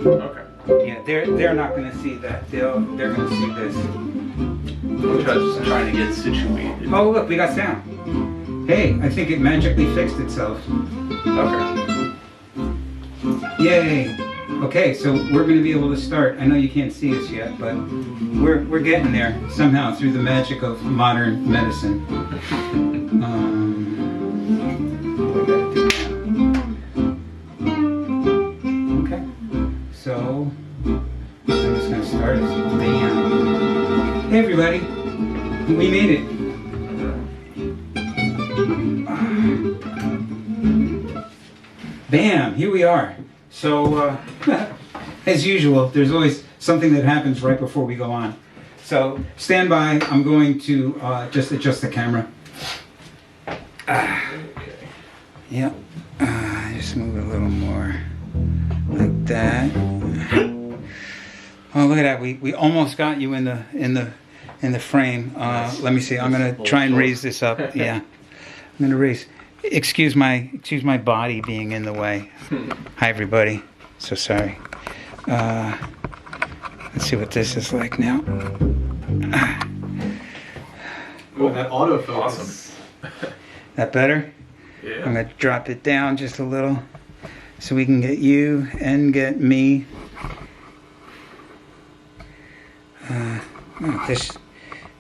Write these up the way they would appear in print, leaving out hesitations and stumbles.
Okay. Yeah, they're not going to see that. They're going to see this. I'm just trying to get situated. Oh, look, we got sound. Hey, I think it magically fixed itself. Okay. Yay. Okay, so we're going to be able to start. I know you can't see us yet, but we're getting there somehow through the magic of modern medicine. Okay, so I'm just going to start this. Bam. Hey everybody, we made it. Bam, here we are. So, as usual, there's always something that happens right before we go on. So, stand by. I'm going to just adjust the camera. Yeah. Just move it a little more like that. Oh, look at that. We almost got you in the frame. Let me see. I'm going to try and raise this up. Yeah. I'm going to raise. Excuse my body being in the way. Hi everybody. So sorry. Let's see what this is like now. Oh, that autofocus. Awesome. That better? Yeah. I'm gonna drop it down just a little so we can get you and get me. This.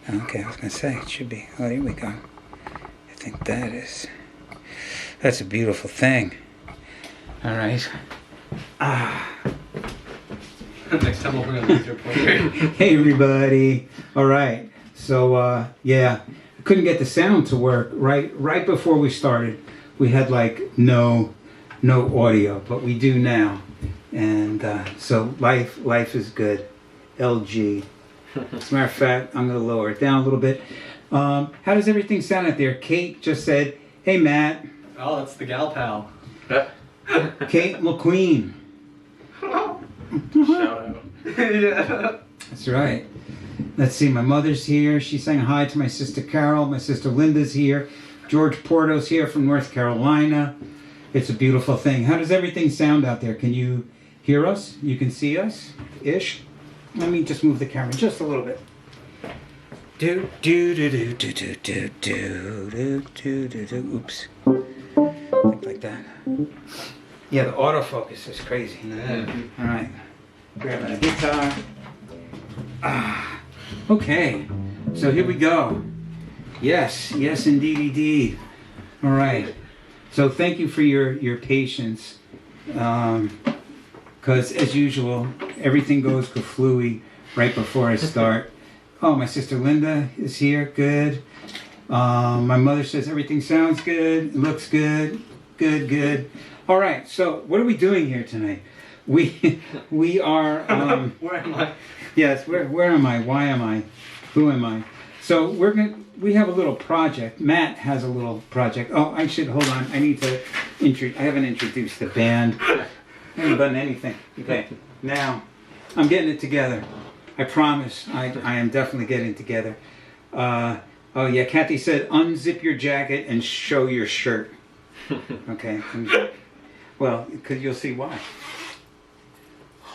Okay, I was gonna say it should be. Oh, here we go. I think that's a beautiful thing. All right. Next time we'll bring a laser pointer. Hey everybody. All right. So yeah, I couldn't get the sound to work right before we started. We had like no audio, but we do now. And so life is good. LG. As a matter of fact, I'm going to lower it down a little bit. How does everything sound out there? Kate just said, "Hey Matt." Oh, that's the gal pal. Kate McQueen. Shout out. Yeah. That's right. Let's see, my mother's here. She's saying hi to my sister Carol. My sister Linda's here. George Porto's here from North Carolina. It's a beautiful thing. How does everything sound out there? Can you hear us? You can see us? Ish? Let me just move the camera just a little bit. Do do do do do do do do do do do do. Oops. Like that. Yeah, the autofocus is crazy. All right. Grabbing a guitar. Okay. So here we go. Yes, indeed. All right. So thank you for your patience. Because as usual, everything goes kaflooey right before I start. Oh, my sister Linda is here. Good. My mother says everything sounds good. It looks good. Good. All right. So what are we doing here tonight? We are. Where am I? Yes. Where am I? Why am I? Who am I? So we have a little project. Matt has a little project. Oh, I should hold on. I need to I haven't introduced the band. I haven't done anything. Okay. Now I'm getting it together. I promise. I am definitely getting it together. Oh yeah. Kathy said, unzip your jacket and show your shirt. Okay. Well, because you'll see why.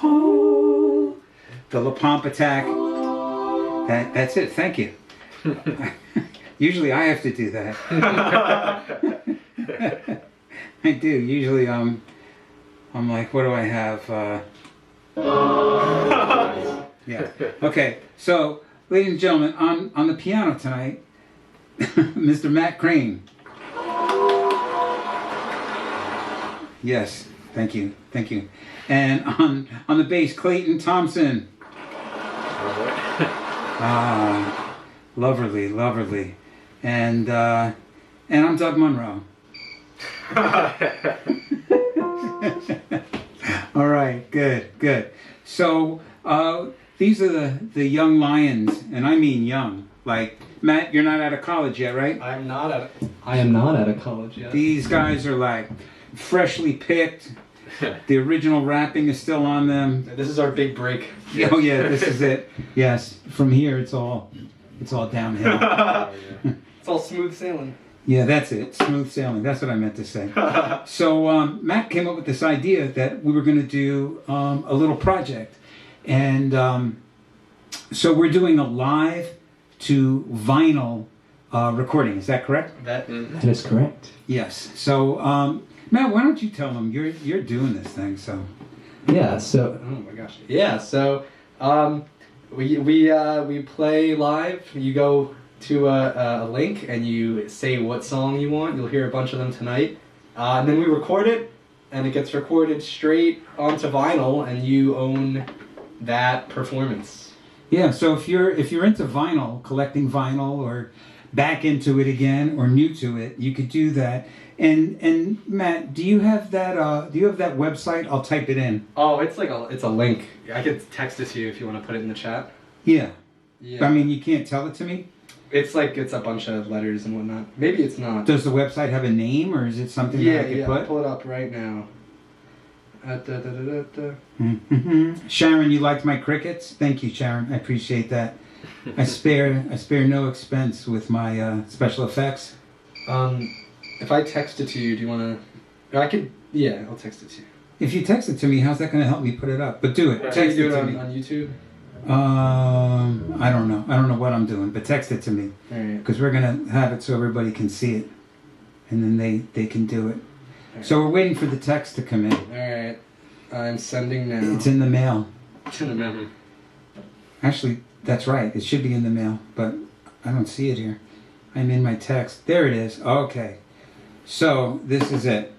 Oh, the La Pomp attack. That's it. Thank you. Usually I have to do that. I do. Usually I'm like, what do I have? Yeah. Okay. So, ladies and gentlemen, on the piano tonight, Mr. Matt Krane. Yes. Thank you. And on the bass, Clayton Thompson. Lovely. And I'm Doug Munro. All right, good. So these are the young lions, and I mean young. Like Matt, you're not out of college yet, right? I am not out of college yet. These guys are like freshly picked. The original wrapping is still on them. This is our big break. Oh yeah, this is it. Yes, from here it's all downhill. It's all smooth sailing. Yeah, that's it. Smooth sailing. That's what I meant to say. So Matt came up with this idea that we were going to do a little project. And so we're doing a live to vinyl recording. Is that correct? That is correct. Yes. So Matt, why don't you tell them you're doing this thing? So Yeah. So oh my gosh. Yeah. So we play live. You go to a link and you say what song you want. You'll hear a bunch of them tonight, and then we record it, and it gets recorded straight onto vinyl, and you own that performance. yeah. So if you're into vinyl, collecting vinyl, or back into it again, or new to it, you could do that. And Matt, do you have that? Do you have that website? I'll type it in. Oh, it's a link. I could text it to you if you want to put it in the chat. Yeah. Yeah. I mean, you can't tell it to me. It's a bunch of letters and whatnot. Maybe it's not. Does the website have a name, or is it something that I could I'll put? pull it up right now. Sharon, you liked my crickets? Thank you, Sharon. I appreciate that. I spare no expense with my special effects. If I text it to you, do you want to? I could. Yeah, I'll text it to you. If you text it to me, how's that going to help me put it up? But do it. Can Text you it do it to me. on YouTube? I don't know. I don't know what I'm doing, but text it to me Alright. because we're going to have it so everybody can see it, and then they can do it. Alright. So we're waiting for the text to come in. Alright. I'm sending now. It's in the mail. It's in the mail. Actually, that's right. It should be in the mail, but I don't see it here. I'm in my text. There it is. Okay. So this is it.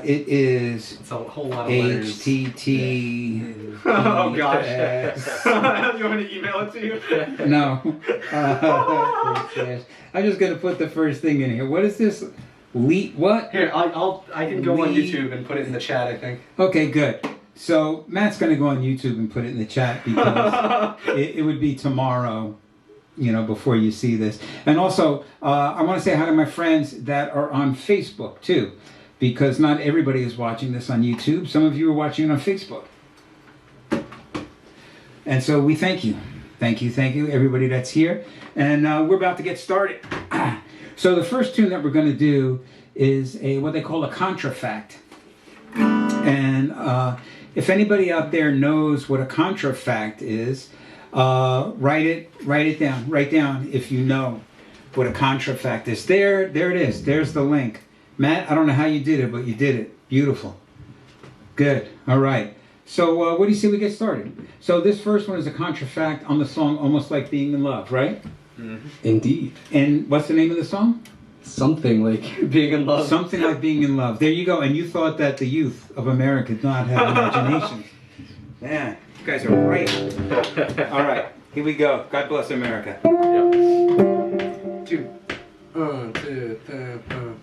It is It's a whole lot of letters. HTT. Oh gosh. PS. You want me to email it to you? No. I'm just gonna put the first thing in here. What is this? What? Here, I can go on YouTube and put it in the chat. I think. Okay, good. So Matt's gonna go on YouTube and put it in the chat because it would be tomorrow, before you see this. And also, I want to say hi to my friends that are on Facebook too, because not everybody is watching this on YouTube. Some of you are watching it on Facebook. And so we thank you. Thank you, everybody that's here. And we're about to get started. So the first tune that we're going to do is what they call a contrafact. And if anybody out there knows what a contrafact is, write it down. Write down if you know what a contrafact is. There it is. There's the link. Matt, I don't know how you did it, but you did it. Beautiful. Good. All right. So what do you say we get started? So this first one is a contrafact on the song Almost Like Being in Love, right? Mm-hmm. Indeed. And what's the name of the song? Something like being in love. Something Like Being in Love. There you go. And you thought that the youth of America did not have imaginations. Man, you guys are great. All right. Here we go. God bless America. Yep. Two. 1, 2, 3, 4.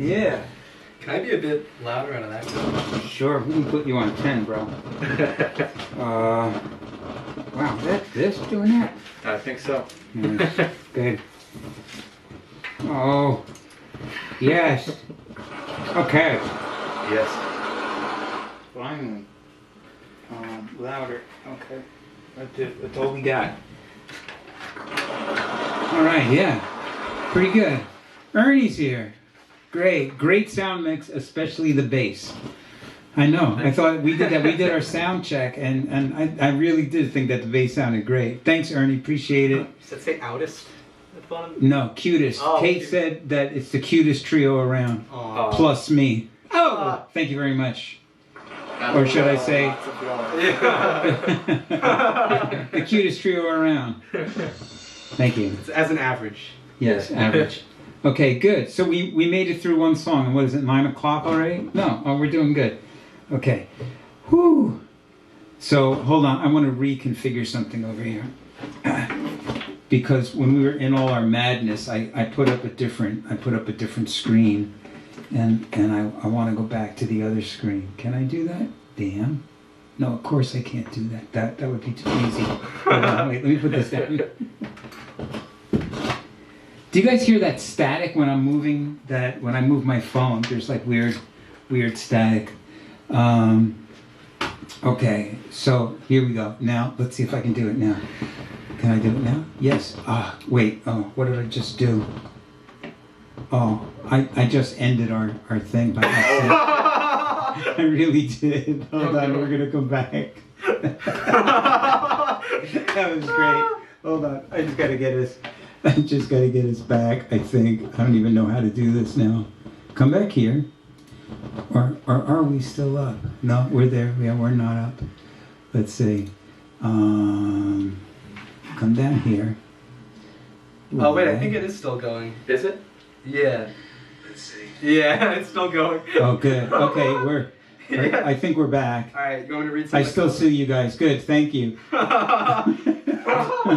Yeah. Can I be a bit louder out of that? Sure, we can put you on 10, bro. Wow, this doing that? I think so. Nice. Good. Oh, yes. Okay. Yes. Finally. Louder. Okay. That's all we got. All right, yeah. Pretty good. Ernie's here. Great sound mix, especially the bass. I know. I thought we did that. We did our sound check, and I really did think that the bass sounded great. Thanks, Ernie. Appreciate it. Does that say outest at the bottom? No, cutest. Oh, Kate cute. said that it's the cutest trio around. Aw. Plus me. Oh, thank you very much. Or should I say, the cutest trio around. Thank you. It's as an average. Yes, average. Okay, good. So we made it through one song. And what is it, 9 o'clock already? No. Oh, we're doing good. Okay. Whew. So hold on. I want to reconfigure something over here. Because when we were in all our madness, I put up a different screen. And I want to go back to the other screen. Can I do that? Damn. No, of course I can't do that. That would be too easy. Hold on, wait, let me put this down. Do you guys hear that static when I'm moving when I move my phone? There's like weird static. Okay, so here we go. Now, let's see if I can do it now. Can I do it now? Yes. Wait. Oh, what did I just do? Oh, I just ended our thing by accident. I really did. Hold on, we're gonna come back. That was great. Hold on, I just gotta get us back, I think. I don't even know how to do this now. Come back here. Or are we still up? No, we're there. Yeah, we're not up. Let's see. Come down here. Oh wait, I think it is still going. Is it? Yeah. Let's see. Yeah, it's still going. Oh, good. Okay, Yeah. I think we're back. Alright, you want me to read I something? still see you guys. Good, thank you. I'm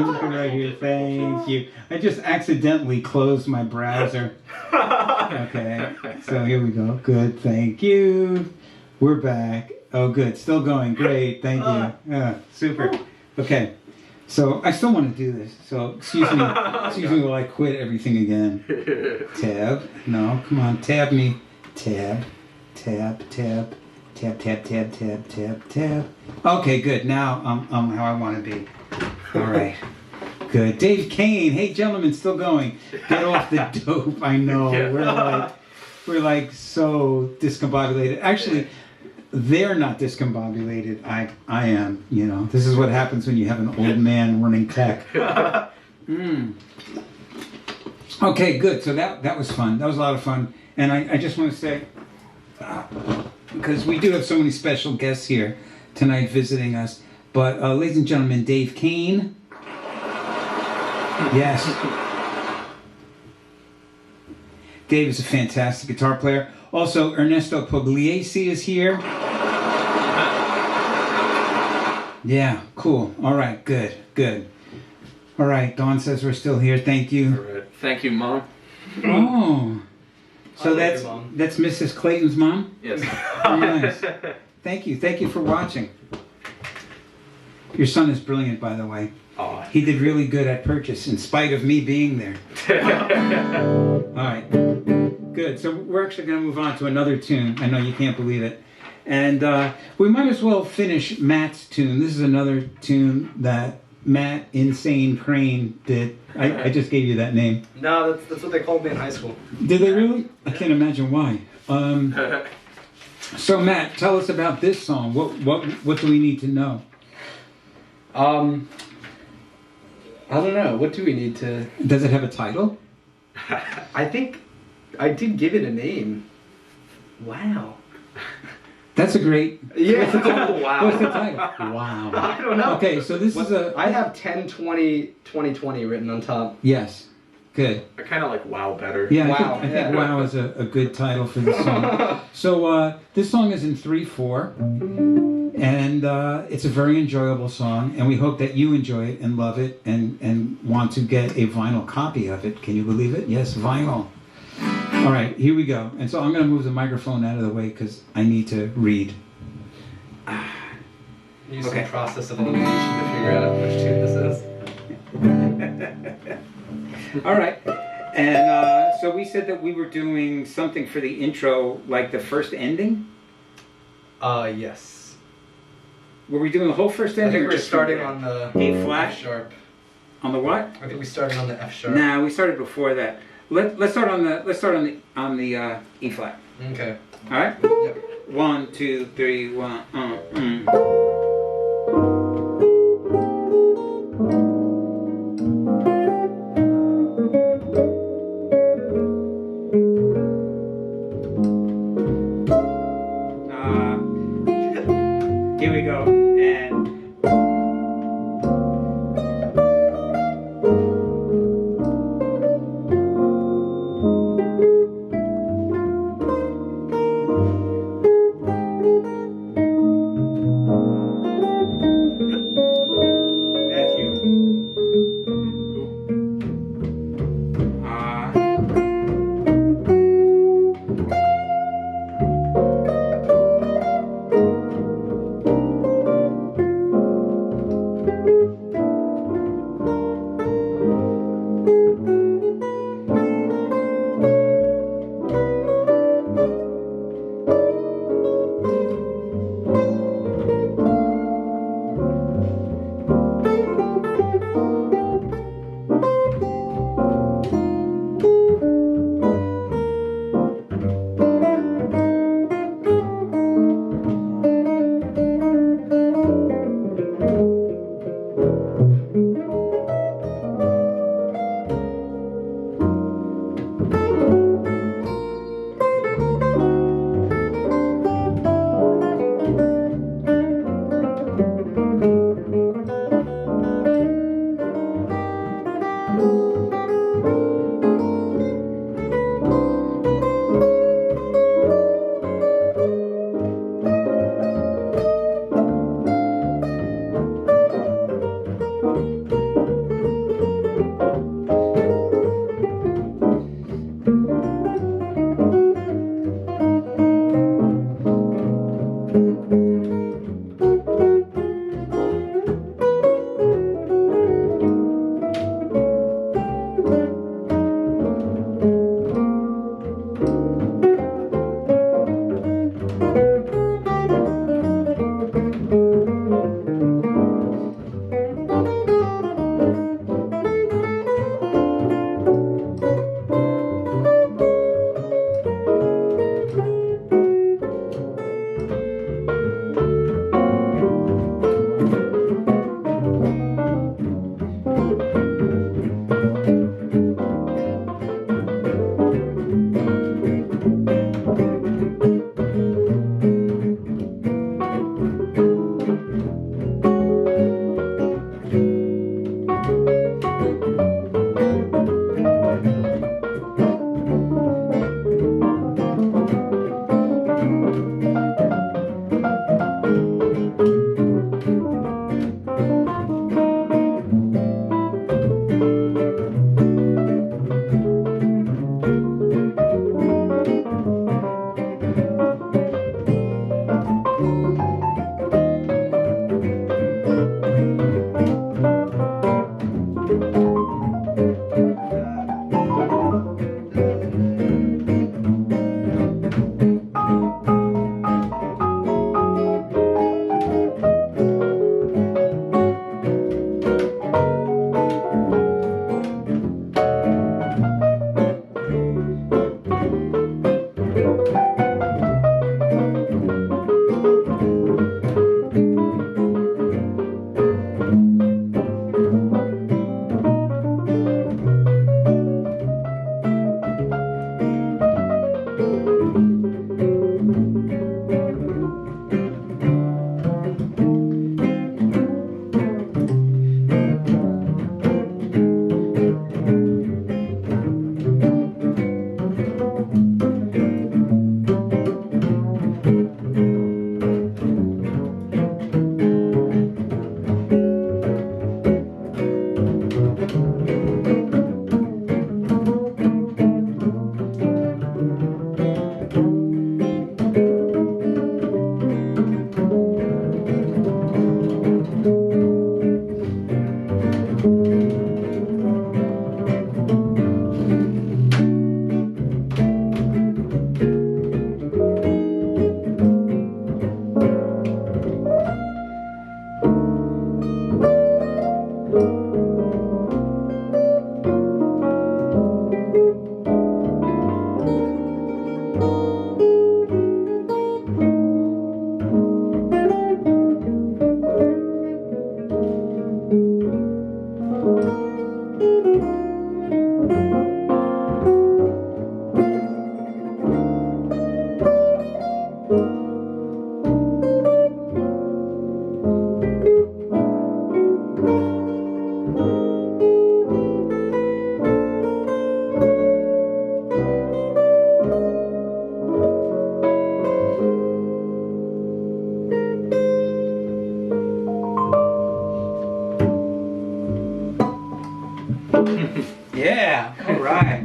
looking right here. Thank you. I just accidentally closed my browser. Okay, so here we go. Good, thank you. We're back. Oh, good. Still going. Great, thank you. Yeah, super. Okay, so I still want to do this. So excuse me while I quit everything again. Tab. No, come on. Tab me. Tab. Tab. Okay, good. Now I'm how I want to be. All right. Good. Dave Kane. Hey, gentlemen, still going. Get off the dope. I know. Yeah. We're like so discombobulated. Actually, they're not discombobulated. I am. You know, this is what happens when you have an old man running tech. Okay, good. So that was fun. That was a lot of fun. And I just want to say, because we do have so many special guests here tonight visiting us. But ladies and gentlemen, Dave Kane. Yes. Dave is a fantastic guitar player. Also, Ernesto Pugliese is here. Yeah, cool. All right, good. All right, Dawn says we're still here. Thank you. All right. Thank you, Mom. Oh. So I like that's your mom. that's Mrs. Clayton's mom? Yes. Very nice. Thank you for watching. Your son is brilliant, by the way. Oh. He did really good at purchase, in spite of me being there. All right, good. So we're actually going to move on to another tune. I know you can't believe it. And we might as well finish Matt's tune. This is another tune that Matt Insane Krane did. I just gave you that name. No, that's what they called me in high school. Did they really? I can't imagine why. So Matt, tell us about this song. What do we need to know? I don't know. What do we need to... Does it have a title? I think I did give it a name. Wow. That's a great... Yeah. What's the title? Wow. What's the title? Wow. I don't know. Okay, so this is a... I have 10-20-2020 written on top. Yes. Good. I kind of like WoW better. Yeah, Wow, I think yeah. Wow is a good title for this song. So this song is in 3/4, and it's a very enjoyable song, and we hope that you enjoy it and love it and want to get a vinyl copy of it. Can you believe it? Yes, vinyl. All right, here we go. And so I'm going to move the microphone out of the way because I need to read. Use Okay. some process of elimination to figure out which tune this is. All right. And so we said that we were doing something for the intro, like the first ending. Yes. Were we doing the whole first I ending? think or we're just starting from on the A flat? F sharp. On the what? I think we started on the F sharp. Nah, we started before that. Let's start on the E flat. Okay. All right. Yep. 1, 2, 3, 1. Here we go. And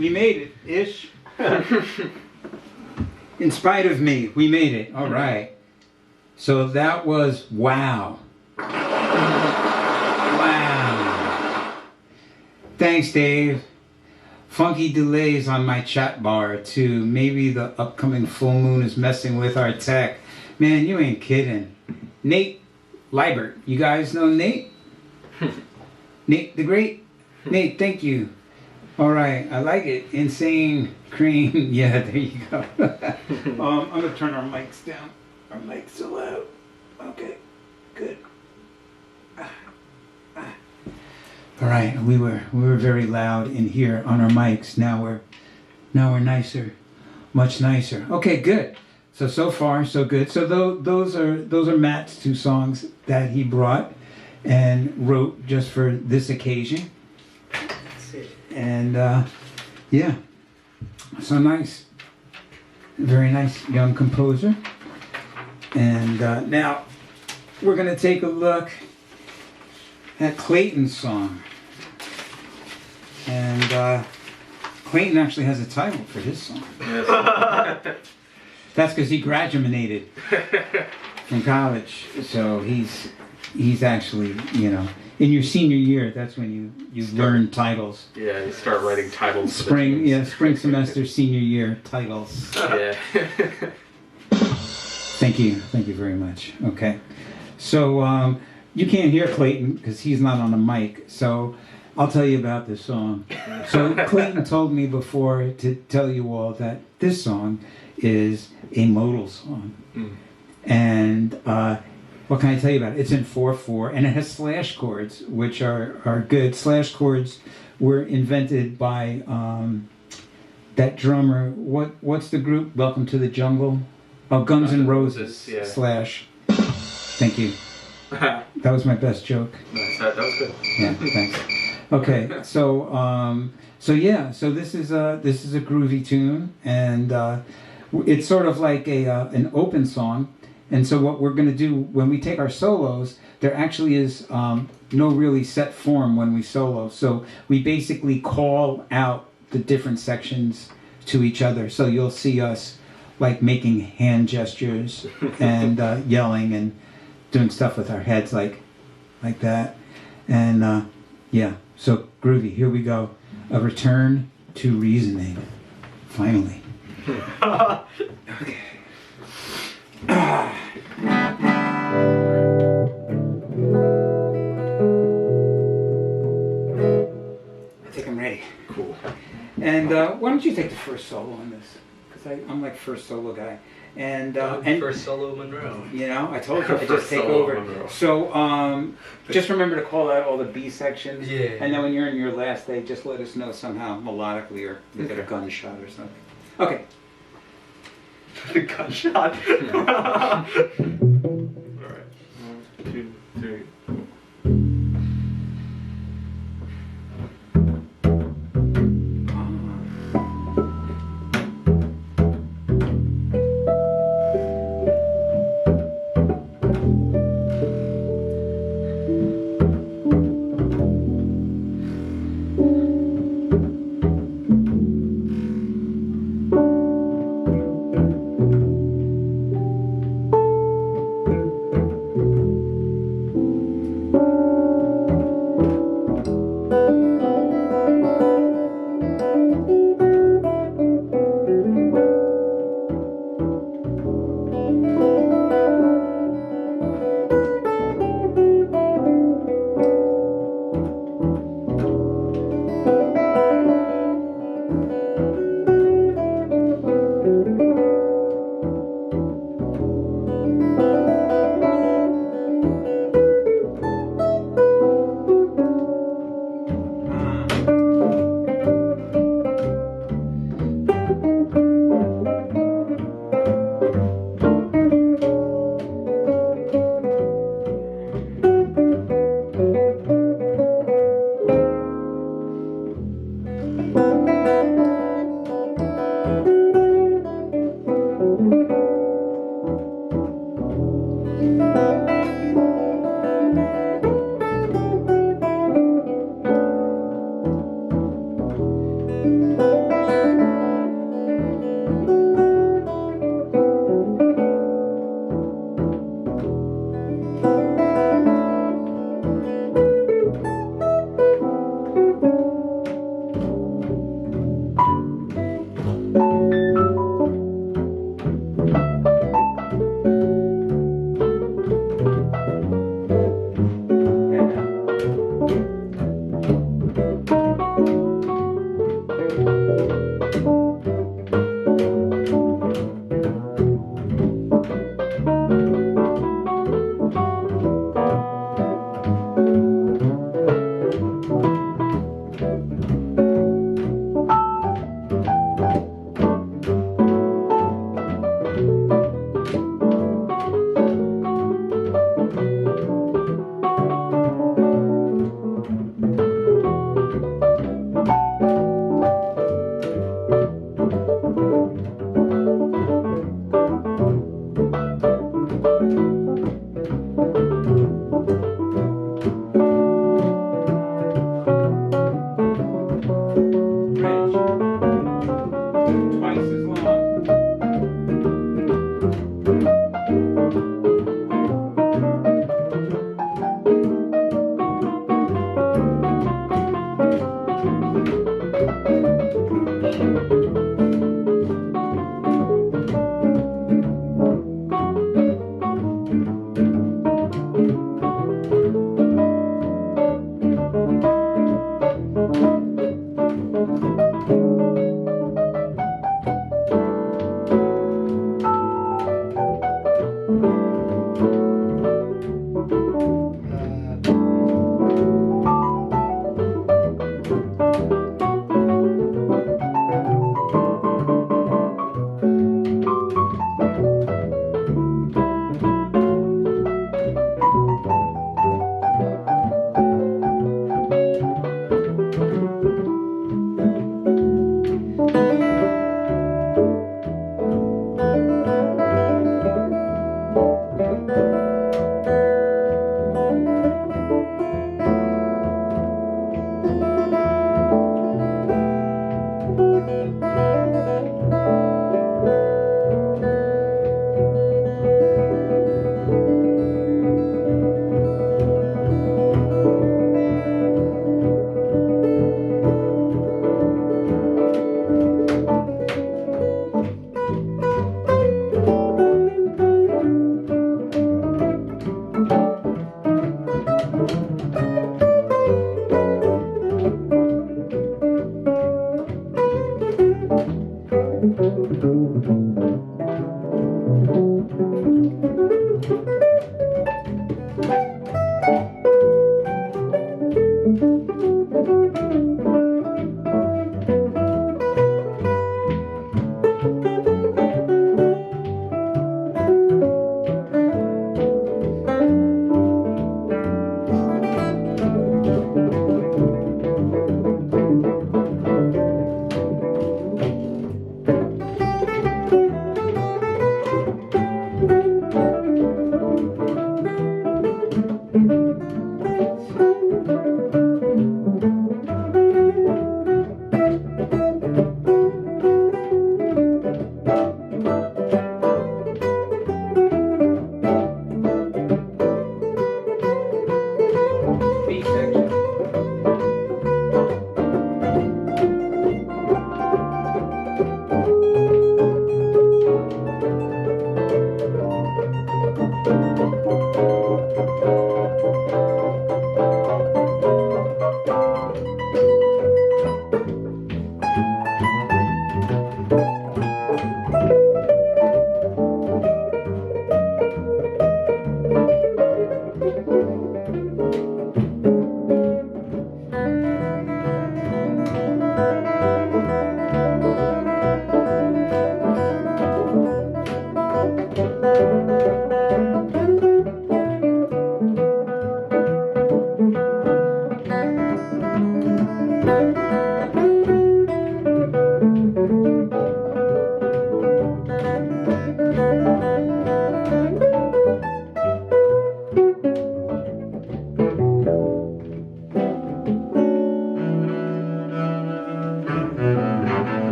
We made it, ish. In spite of me, we made it. All right. So that was wow. Wow. Thanks, Dave. Funky delays on my chat bar too. Maybe the upcoming full moon is messing with our tech. Man, you ain't kidding. Nate Liebert. You guys know Nate? Nate the Great? Nate, thank you. All right, I like it. Insane Krane. Yeah, there you go. I'm gonna turn our mics down. Our mics so loud. Okay, good. All right, we were very loud in here on our mics. Now we're nicer, much nicer. Okay, good. So far so good. So those are Matt's 2 songs that he brought and wrote just for this occasion. And yeah, so nice, very nice young composer. And now we're gonna take a look at Clayton's song. And Clayton actually has a title for his song. That's because he graduated from college, so he's actually, you know, in your senior year, that's when you learn titles. Yeah, you start writing titles. Spring semester, senior year titles. Yeah. Thank you very much. Okay, so you can't hear Clayton because he's not on the mic, so I'll tell you about this song. So Clayton told me before to tell you all that this song is a modal song. And what can I tell you about it? It's in 4/4 and it has slash chords, which are good. Slash chords were invented by that drummer. What's the group? Welcome to the Jungle? Oh, Guns N' Roses. Yeah. Slash. Thank you. That was my best joke. That was good. Yeah, thanks. Okay, so this is a groovy tune, and it's sort of like an open song. And so what we're going to do when we take our solos, there actually is no really set form when we solo. So we basically call out the different sections to each other. So you'll see us like making hand gestures and yelling and doing stuff with our heads like that. And yeah, so groovy. Here we go. A return to reasoning. Finally. Okay. I think I'm ready. Cool. And why don't you take the first solo on this? Because I'm like first solo guy. And First solo Munro. you know, I told you I First just take solo over. Munro. So just remember to call out all the B sections. Yeah. And then when you're in your last day, just let us know somehow melodically or we get a gunshot or something. Okay. The gunshot. Alright. 1, 2, 3.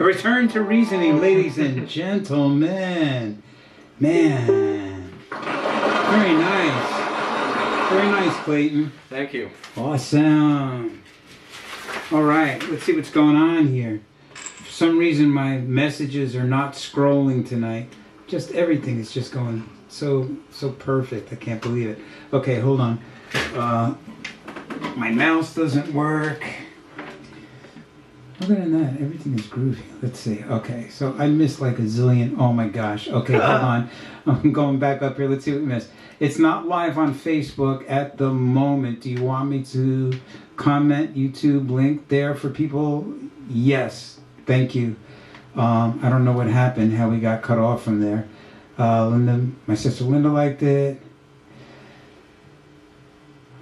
A return to reasoning, ladies and gentlemen. Man. Very nice. Very nice, Clayton. Thank you. Awesome. All right, let's see what's going on here. For some reason, my messages are not scrolling tonight. Just everything is just going so perfect. I can't believe it. Okay, hold on. My mouse doesn't work. Other than that, everything is groovy. Let's see. Okay, so I missed like a zillion. Oh my gosh. Okay, hold on. I'm going back up here. Let's see what we missed. It's not live on Facebook at the moment. Do you want me to comment YouTube link there for people? Yes. Thank you. I don't know what happened, how we got cut off from there. Linda, my sister Linda liked it.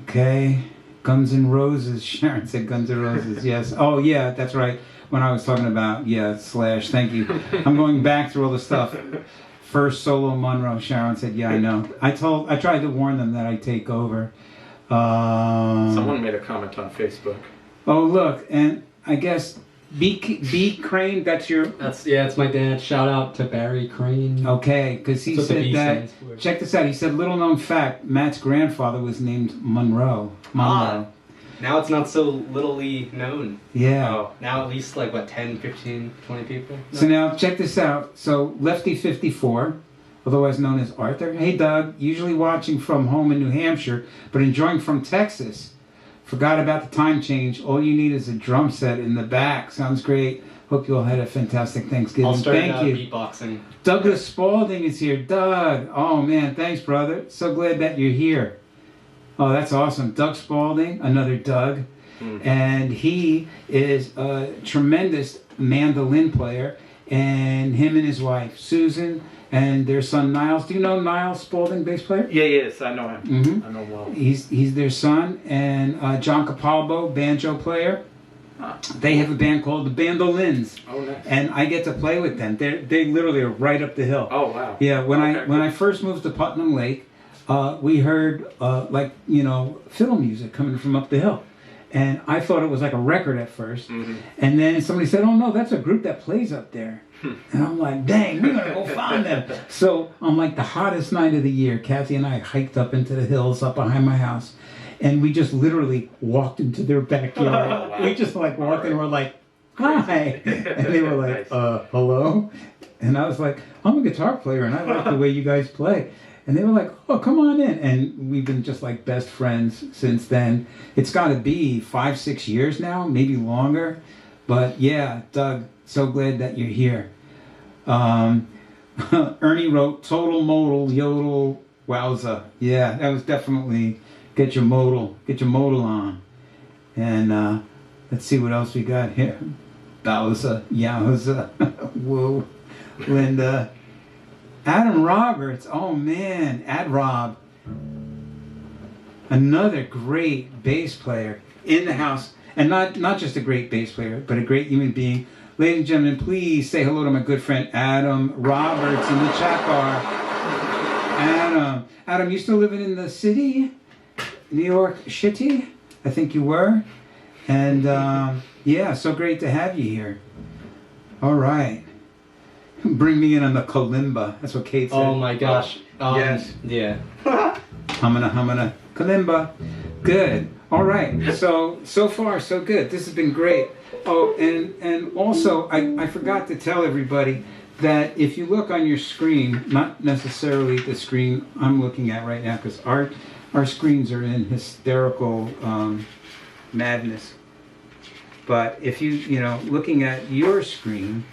Okay. Guns N' Roses. Sharon said Guns N' Roses. Yes. Oh, yeah, that's right. When I was talking about, Slash. Thank you. I'm going back through all the stuff. First solo Munro. Sharon said, yeah, I know. I tried to warn them that I take over. Someone made a comment on Facebook. Oh, look, and I guess B. Krane, that's your... It's my dad. Shout out to Barry Krane. Okay, because he That's what the said B that... stands for. Check this out. He said, little known fact, Matt's grandfather was named Munro. Munro. Now it's not so littly known. Yeah. Oh, now at least like, what, 10, 15, 20 people? So now, check this out. So, Lefty54, otherwise known as Arthur. Hey, Doug. Usually watching from home in New Hampshire, but enjoying from Texas. Forgot about the time change. All you need is a drum set in the back. Sounds great. Hope you all had a fantastic Thanksgiving. I'll start Thank you. beatboxing. Douglas Spalding is here. Doug. Oh, man. Thanks, brother. So glad that you're here. Oh, that's awesome. Doug Spalding, another Doug. And he is a tremendous mandolin player. And him and his wife, Susan, and their son, Niles. Do you know Niles Spalding, bass player? Yeah, yes, I know him. Mm-hmm. I know him well. He's their son. And John Capalbo, banjo player. They have a band called the Bandolins. Oh, nice. And I get to play with them. They literally are right up the hill. Oh, wow. Yeah, when Okay. I first moved to Putnam Lake, we heard fiddle music coming from up the hill. And I thought it was like a record at first. Mm-hmm. And then somebody said, oh no, that's a group that plays up there. And I'm like, dang, we're gonna go find them. So on like the hottest night of the year, Kathy and I hiked up into the hills up behind my house. And we just literally walked into their backyard. Oh, wow. We just like walked in and we're like, hi. And they were like, Nice. Hello? And I was like, I'm a guitar player and I like the way you guys play. And they were like, oh, come on in. And we've been just like best friends since then. It's got to be 5-6 years now, maybe longer. But yeah, Doug, so glad that you're here. Ernie wrote, total modal, yodel, wowza. Yeah, that was definitely get your modal on. And let's see what else we got here. Bowza, yowza, whoa, Linda. Adam Roberts, oh man, Ad-Rob. Another great bass player in the house. And not just a great bass player, but a great human being. Ladies and gentlemen, please say hello to my good friend Adam Roberts in the chat bar. Adam, you still living in the city? New York City? I think you were. And yeah, so great to have you here. All right. Bring me in on the kalimba. That's what Kate said. Oh my gosh. Yes. Yeah. Humana, kalimba. Good. All right. So far, so good. This has been great. Oh, and also, I forgot to tell everybody that if you look on your screen, not necessarily the screen I'm looking at right now, because our screens are in hysterical madness. But if looking at your screen,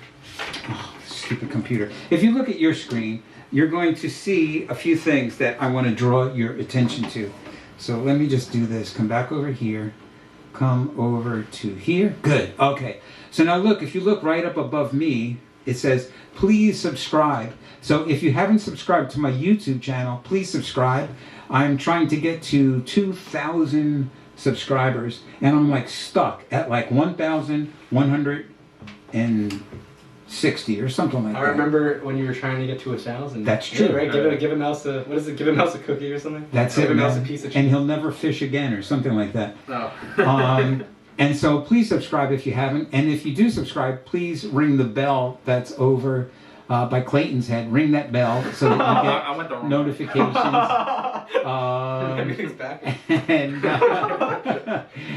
oh, stupid computer. If you look at your screen, you're going to see a few things that I want to draw your attention to. So let me just do this. Come back over here. Come over to here. Good. Okay. So now look, if you look right up above me, it says, please subscribe. So if you haven't subscribed to my YouTube channel, please subscribe. I'm trying to get to 2,000 subscribers, and I'm like stuck at like 1,160 or something like that. I remember when you were trying to get to 1,000. That's true. Yeah, right? Give a mouse a, what is it? Give a mouse a cookie or something? That's Give it, a mouse man. a piece of And cheese. he'll never fish again or something like that. Oh. And so please subscribe if you haven't. And if you do subscribe, please ring the bell that's over by Clayton's head. Ring that bell so that you I went the get wrong notifications. Everything's back.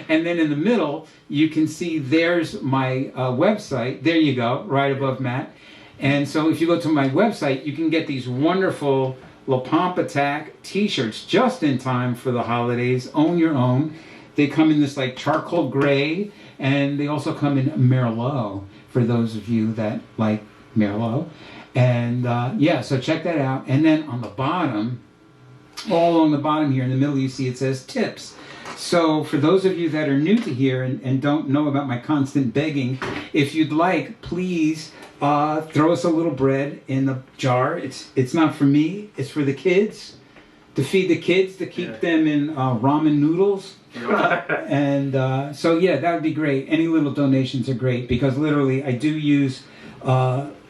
And then in the middle, you can see there's my website. There you go, right above Matt. And so if you go to my website, you can get these wonderful La Pomp Attack t-shirts just in time for the holidays. Own your own. They come in this like charcoal gray, and they also come in Merlot for those of you that like Merlot. And yeah, so check that out. And then on the bottom, all along the bottom here in the middle, you see it says tips. So for those of you that are new to here and don't know about my constant begging, if you'd like, please throw us a little bread in the jar. It's not for me, it's for the kids, to feed the kids, to keep them in ramen noodles. And so yeah, that would be great. Any little donations are great, because literally I do use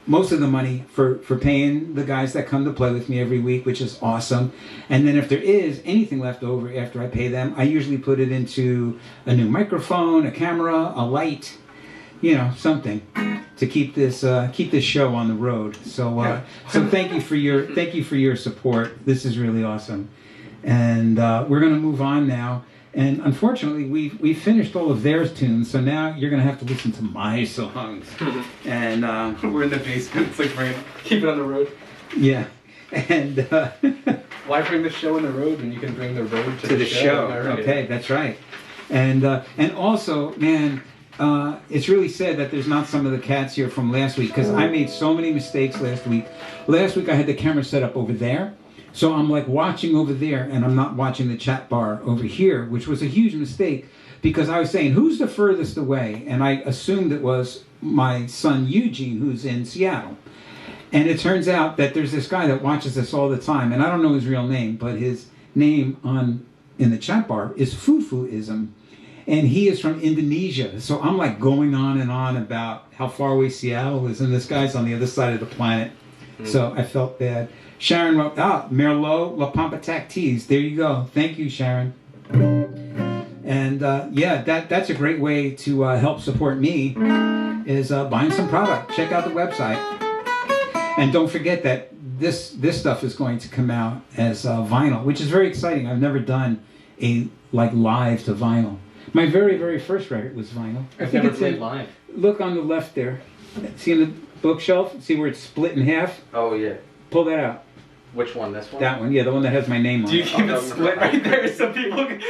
most of the money for paying the guys that come to play with me every week, which is awesome. And then if there is anything left over after I pay them, I usually put it into a new microphone, a camera, a light, something to keep this show on the road. So so thank you for your support. This is really awesome, and we're going to move on now. And unfortunately, we finished all of their tunes, so now you're going to have to listen to my songs. And We're in the basement. It's like, right, keep it on the road. yeah, and Why bring the show on the road when you can bring the road to the show? All right. Okay, that's right. And also, man, it's really sad that there's not some of the cats here from last week, because I made so many mistakes last week. Last week I had the camera set up over there, so I'm like watching over there, and I'm not watching the chat bar over here, which was a huge mistake, because I was saying, who's the furthest away? And I assumed it was my son Eugene, who's in Seattle. And it turns out that there's this guy that watches us all the time, and I don't know his real name, but his name in the chat bar is Fufuism, and he is from Indonesia. So I'm like going on and on about how far away Seattle is, and this guy's on the other side of the planet. So I felt bad. Sharon wrote, Merlot La Pampatac Teas. There you go. Thank you, Sharon. And yeah, that's a great way to help support me, is buying some product. Check out the website. And don't forget that this stuff is going to come out as vinyl, which is very exciting. I've never done a live to vinyl. My very, very first record was vinyl. I've never played live. Look on the left there. See in the bookshelf? See where it's split in half? Oh yeah. Pull that out. Which one? This one? That one, yeah, the one that has my name on Do you it. keep it split right there so people can...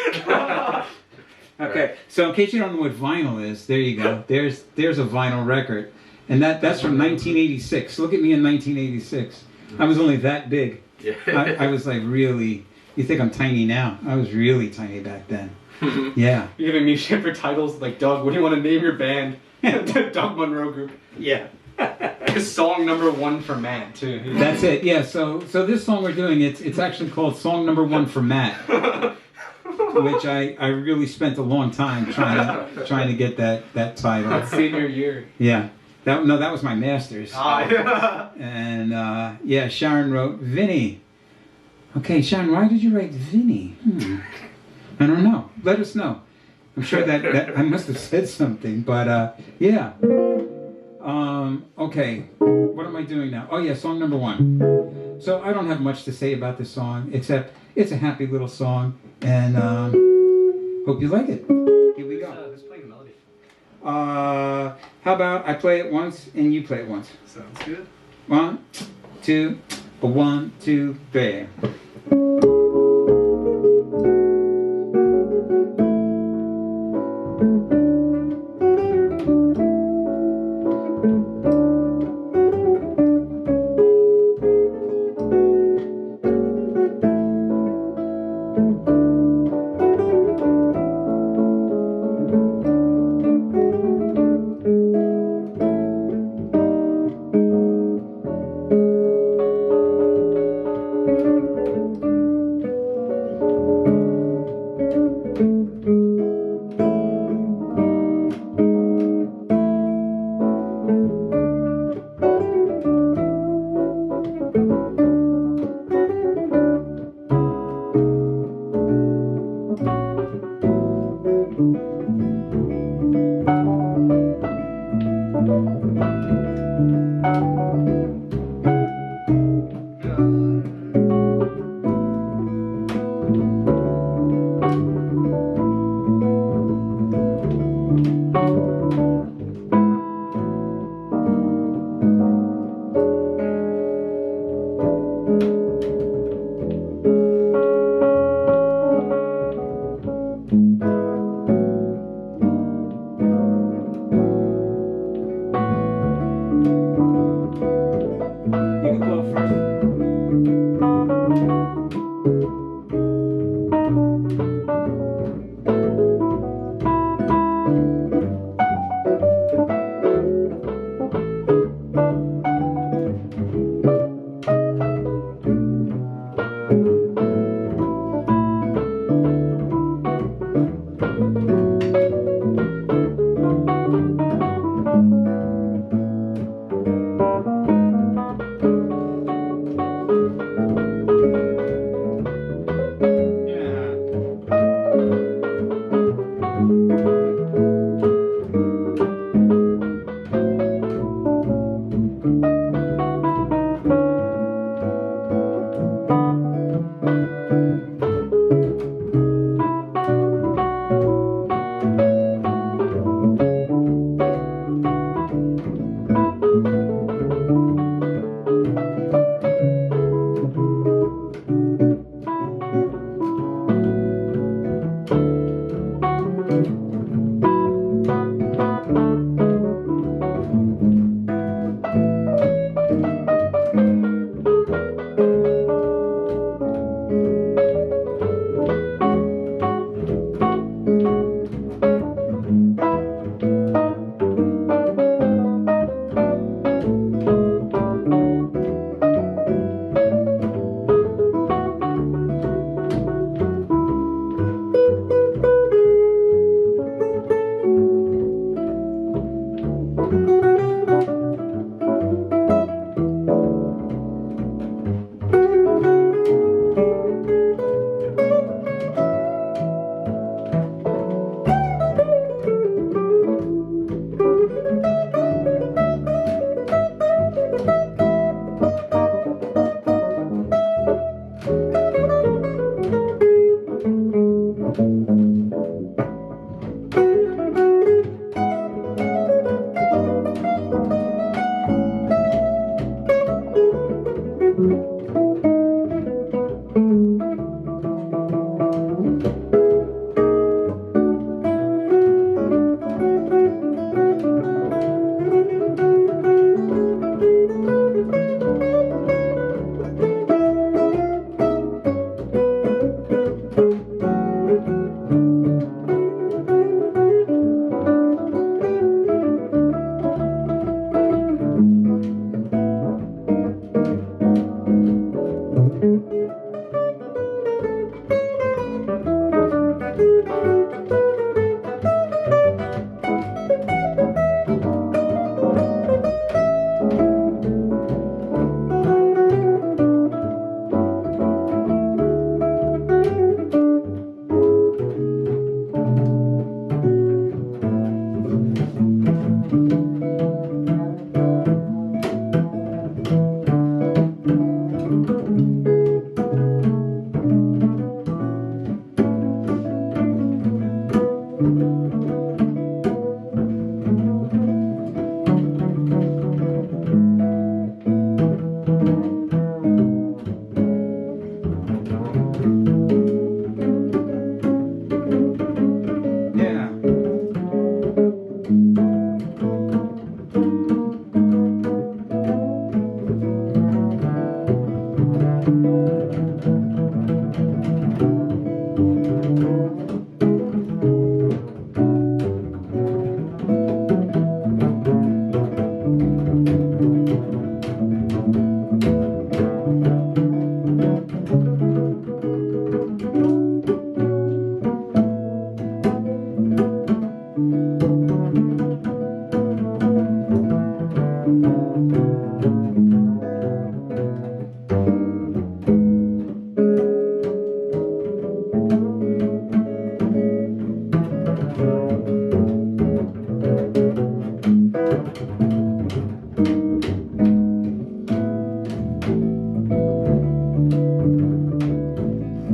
Okay, so in case you don't know what vinyl is, there you go. There's a vinyl record. And that's from 1986. Look at me in 1986. I was only that big. Yeah. I was like really, you think I'm tiny now. I was really tiny back then. Yeah. You're giving me shit for titles like, Doug, what do you want to name your band? The Doug Munro Group. Yeah. His song number 1 for Matt, too. That's it. Yeah, so this song we're doing, it's actually called Song Number 1 for Matt. Which I really spent a long time trying to get that title. That's senior year. Yeah. That was my master's. Yeah. And yeah, Sharon wrote Vinny. Okay, Sharon, why did you write Vinny? I don't know. Let us know. I'm sure that I must have said something, but yeah. Okay, what am I doing now? Oh yeah, song number 1. So I don't have much to say about this song, except it's a happy little song, and hope you like it. Here we go. Who's playing the melody? How about I play it once and you play it once? Sounds good. 1, 2, 1, 2, 3.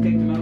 Take them out.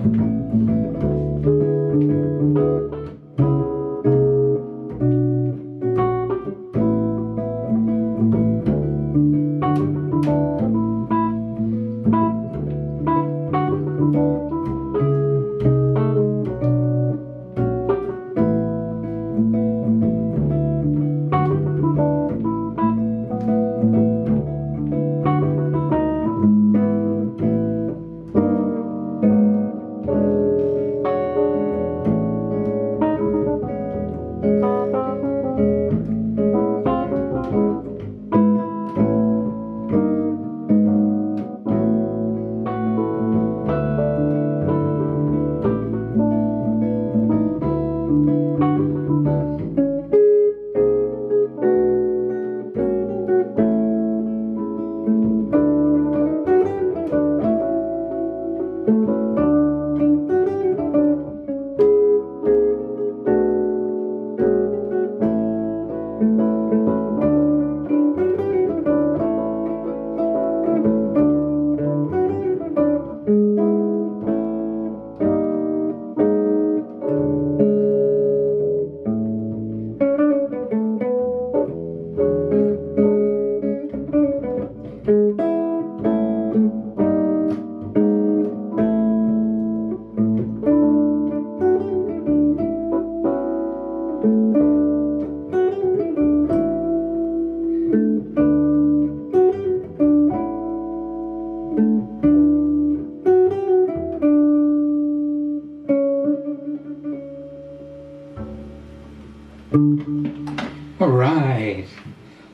All right.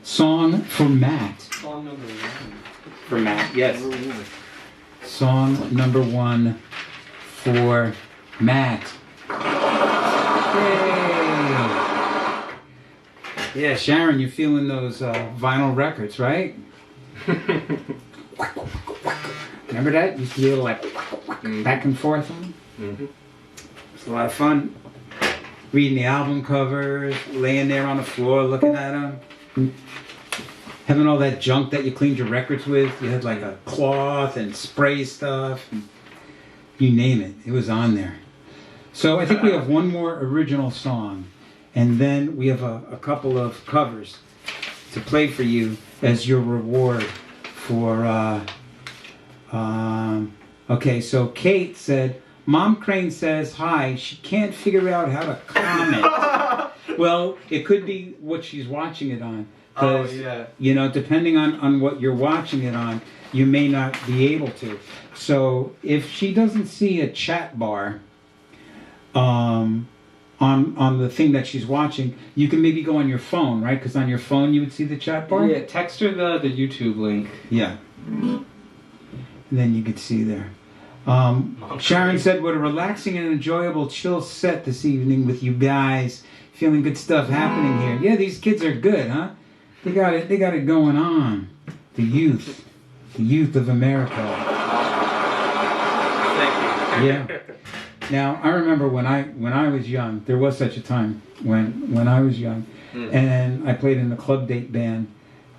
Song for Matt. Song number one. For Matt, yes. Song number one for Matt. Yay! Yeah, Sharon, you're feeling those vinyl records, right? Remember that? Used to be able to like back and forth on them? Mm-hmm. It's a lot of fun. Reading the album covers, laying there on the floor looking at them. Having all that junk that you cleaned your records with. You had like a cloth and spray stuff. And you name it. It was on there. So I think we have one more original song. And then we have a couple of covers to play for you as your reward for... okay, so Kate said... Mom Krane says hi. She can't figure out how to comment. Well, it could be what she's watching it on. Oh, yeah. You know, depending on what you're watching it on, you may not be able to. So if she doesn't see a chat bar on the thing that she's watching, you can maybe go on your phone, right? Because on your phone you would see the chat bar? Yeah, text her the YouTube link. Yeah. And then you could see there. Sharon said, what a relaxing and enjoyable chill set this evening with you guys. Feeling good stuff happening here. Yeah, these kids are good, huh? They got it going on. The youth of America. Thank you. Yeah. Now, I remember when I was young, there was such a time when I was young, and I played in a club date band,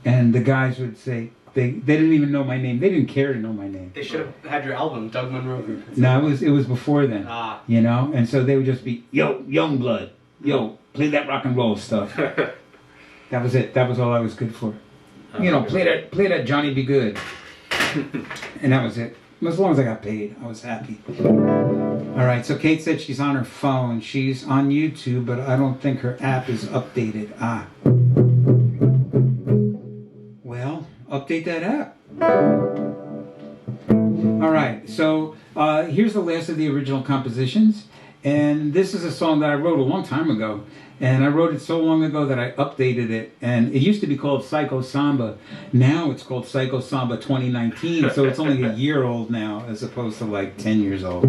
and the guys would say, They didn't even know my name. They didn't care to know my name. They should have had your album, Doug Munro Group. No, it was before then. Ah. You know, and so they would just be, yo, young blood, yo, play that rock and roll stuff. That was it. That was all I was good for. You know, play that Johnny Be Good. And that was it. As long as I got paid, I was happy. All right, so Kate said she's on her phone. She's on YouTube, but I don't think her app is updated. Well, update that app. All right, so here's the last of the original compositions, And this is a song that I wrote a long time ago. And I wrote it so long ago that I updated it. And it used to be called Psycho Samba. Now it's called Psycho Samba 2019. So it's only a year old now as opposed to like 10 years old.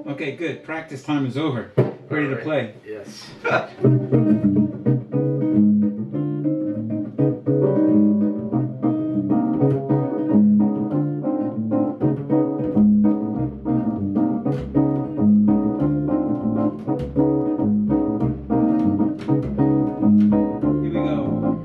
Okay, good. Practice time is over. Ready to play. Yes. Here we go.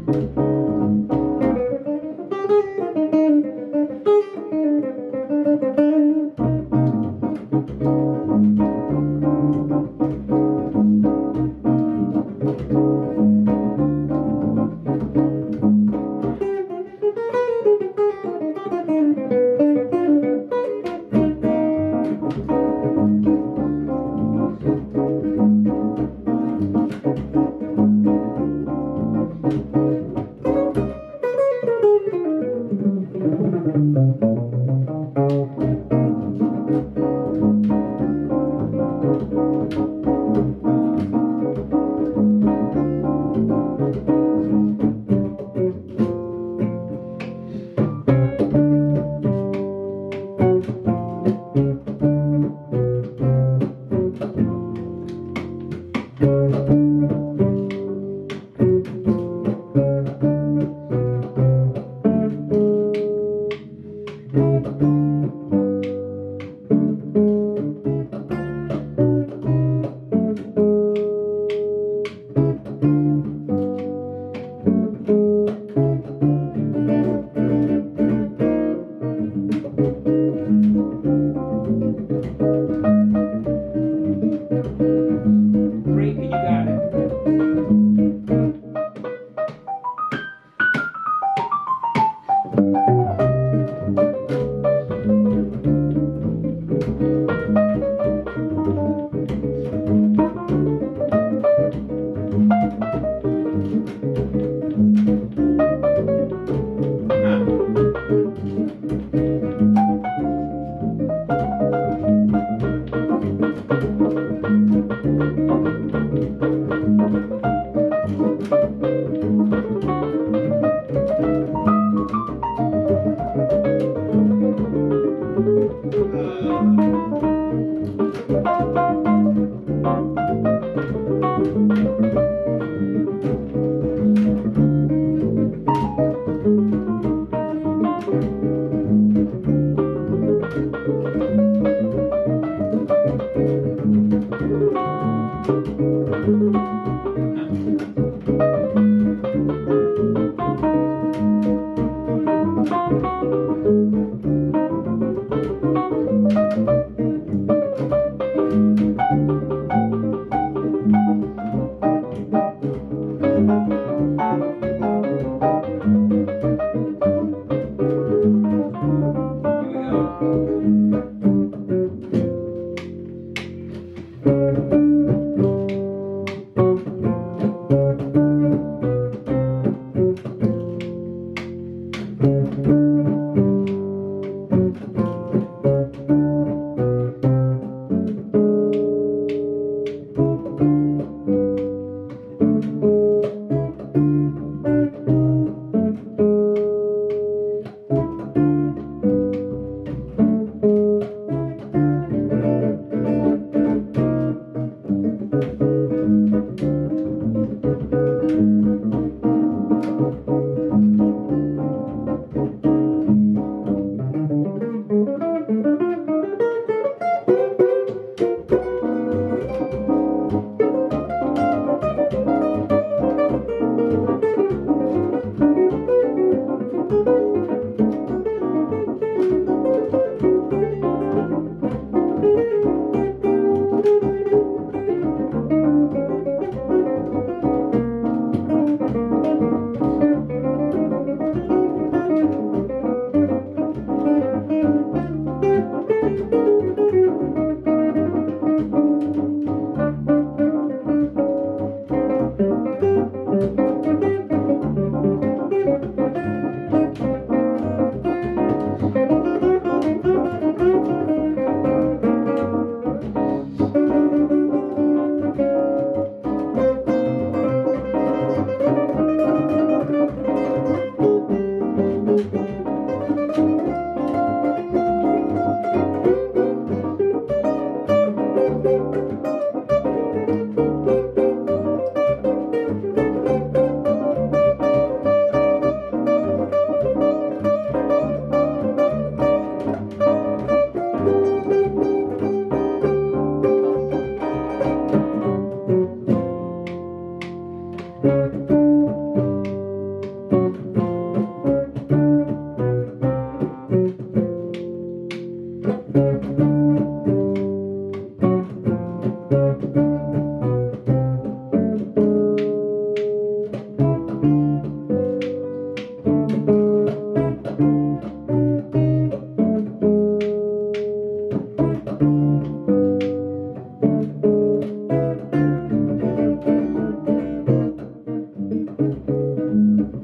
Great, you got it.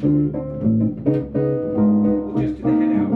We'll just do the head out.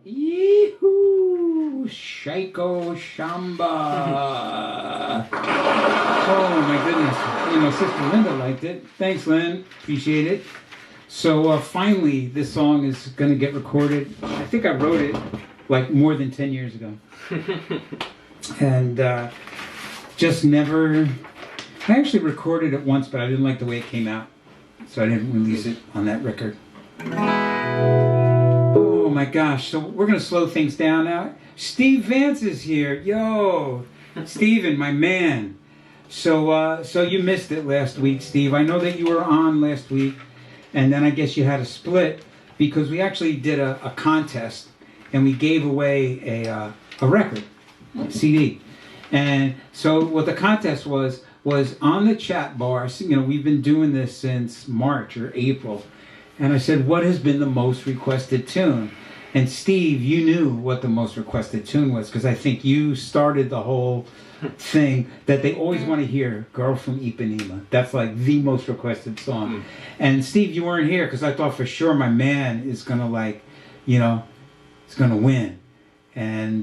Yee-hoo! Shaiko Shamba. Oh my goodness. You know, Sister Linda liked it. Thanks, Lynn. Appreciate it. So finally, this song is going to get recorded. I think I wrote it like more than 10 years ago. And just never... I actually recorded it once, but I didn't like the way it came out. So I didn't release it on that record. Oh my gosh. So we're going to slow things down now. Steve Vance is here. Yo, Steven, my man. So you missed it last week, Steve. I know that you were on last week, and then I guess you had a split because we actually did a contest, and we gave away a record, a CD. And so what the contest was on the chat bar. You know, we've been doing this since March or April. And I said, what has been the most requested tune? And Steve, you knew what the most requested tune was because I think you started the whole thing that they always want to hear, Girl from Ipanema. That's like the most requested song. And Steve, you weren't here because I thought for sure my man is going to like, you know, is going to win. And,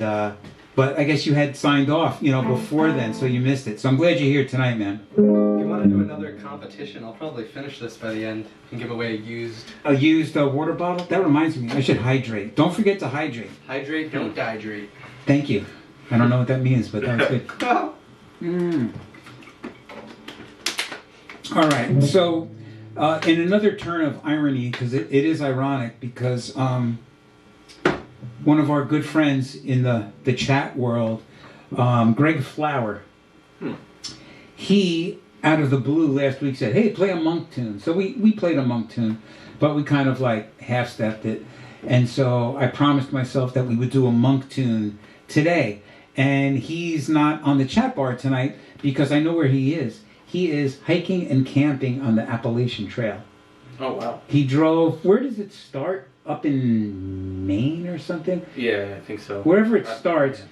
but I guess you had signed off, you know, before then, so you missed it. So I'm glad you're here tonight, man. If you want to do another competition, I'll probably finish this by the end and give away a used water bottle. That reminds me, I should hydrate. Don't forget to hydrate. Hydrate, don't dehydrate. Thank you. I don't know what that means, but that was good. All right. So, in another turn of irony, because it is ironic, because one of our good friends in the chat world, Greg Flower, he, out of the blue last week, said, hey, play a monk tune. So we played a monk tune, but we kind of like half-stepped it. And so I promised myself that we would do a monk tune today. And he's not on the chat bar tonight because I know where he is. He is hiking and camping on the Appalachian Trail. Oh, wow. He drove, where does it start? Up in Maine or something? Yeah, I think so. Wherever it starts,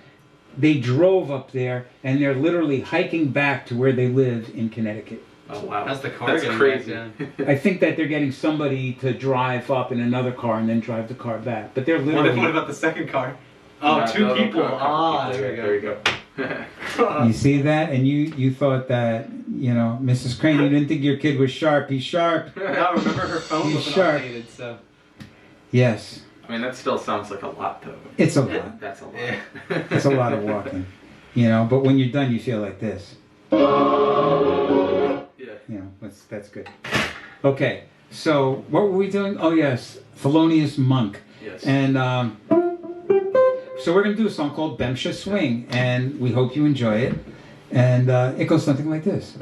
they drove up there and they're literally hiking back to where they live in Connecticut. Oh, wow. How's the car That's getting crazy. back down? I think that they're getting somebody to drive up in another car and then drive the car back. But they're literally... What about the second car? Oh, No, two no, people. no, Ah, people. there we go. There you go. You see that? And you thought that, you know, Mrs. Krane, you didn't think your kid was sharp. He's sharp. No, remember her phone He's wasn't sharp. updated, so... Yes. I mean, that still sounds like a lot, though. It's a lot. That's a lot. Yeah. It's a lot of walking. You know, but when you're done, you feel like this. Yeah. You know, that's good. Okay, so what were we doing? Oh, yes, Thelonious Monk. Yes. And so we're going to do a song called Bemsha Swing, and we hope you enjoy it. And it goes something like this.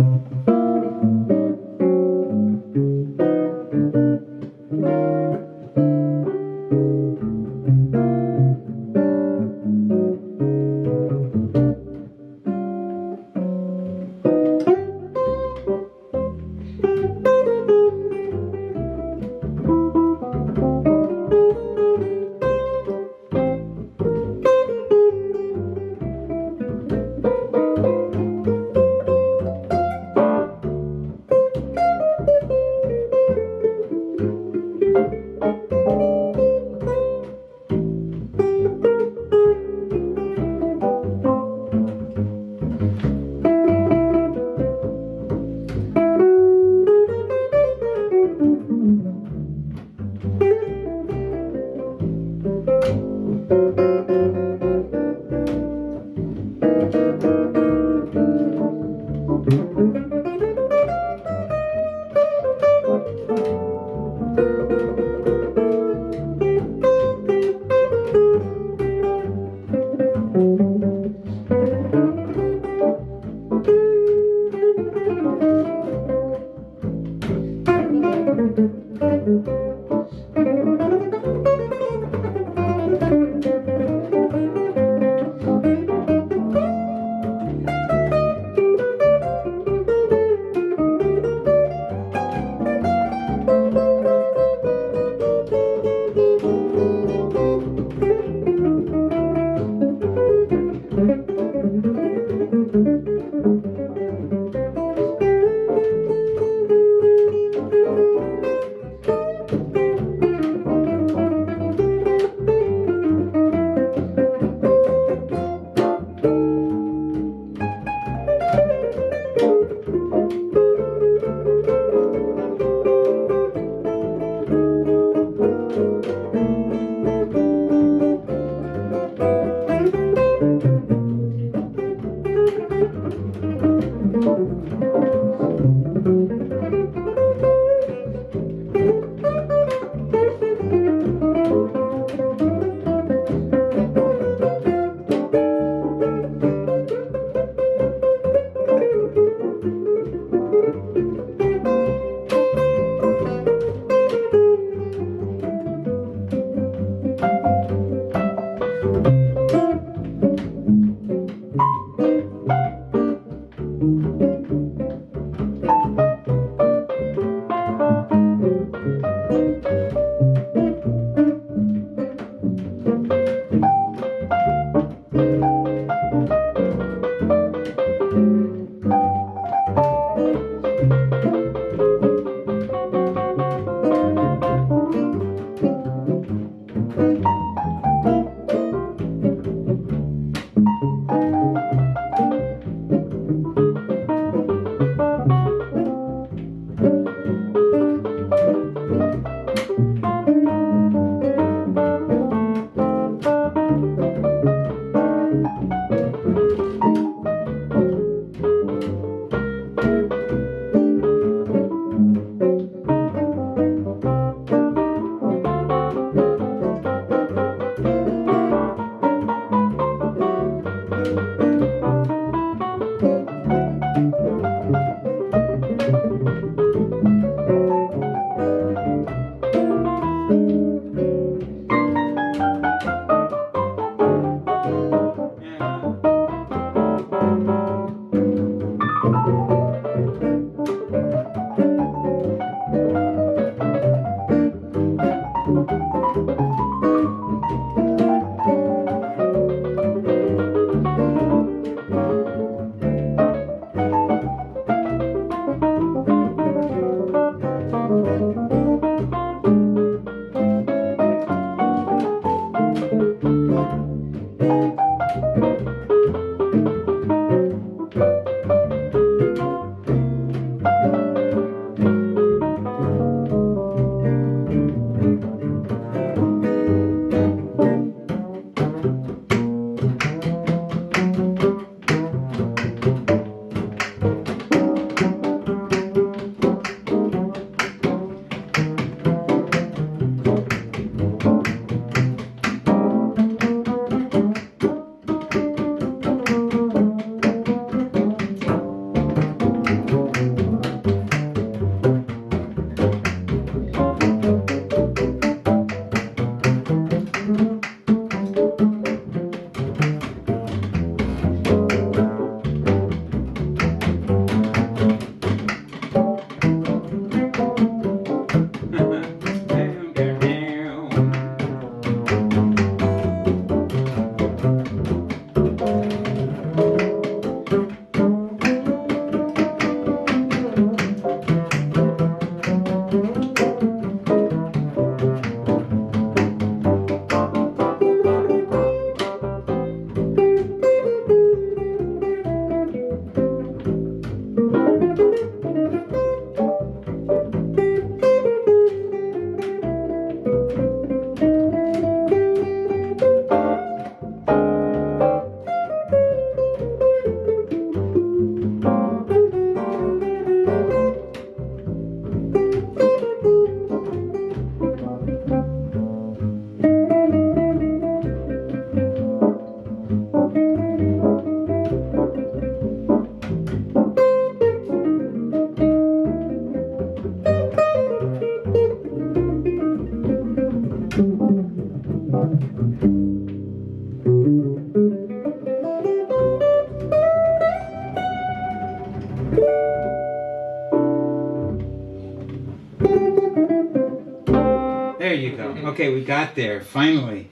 There you go. Okay, we got there finally.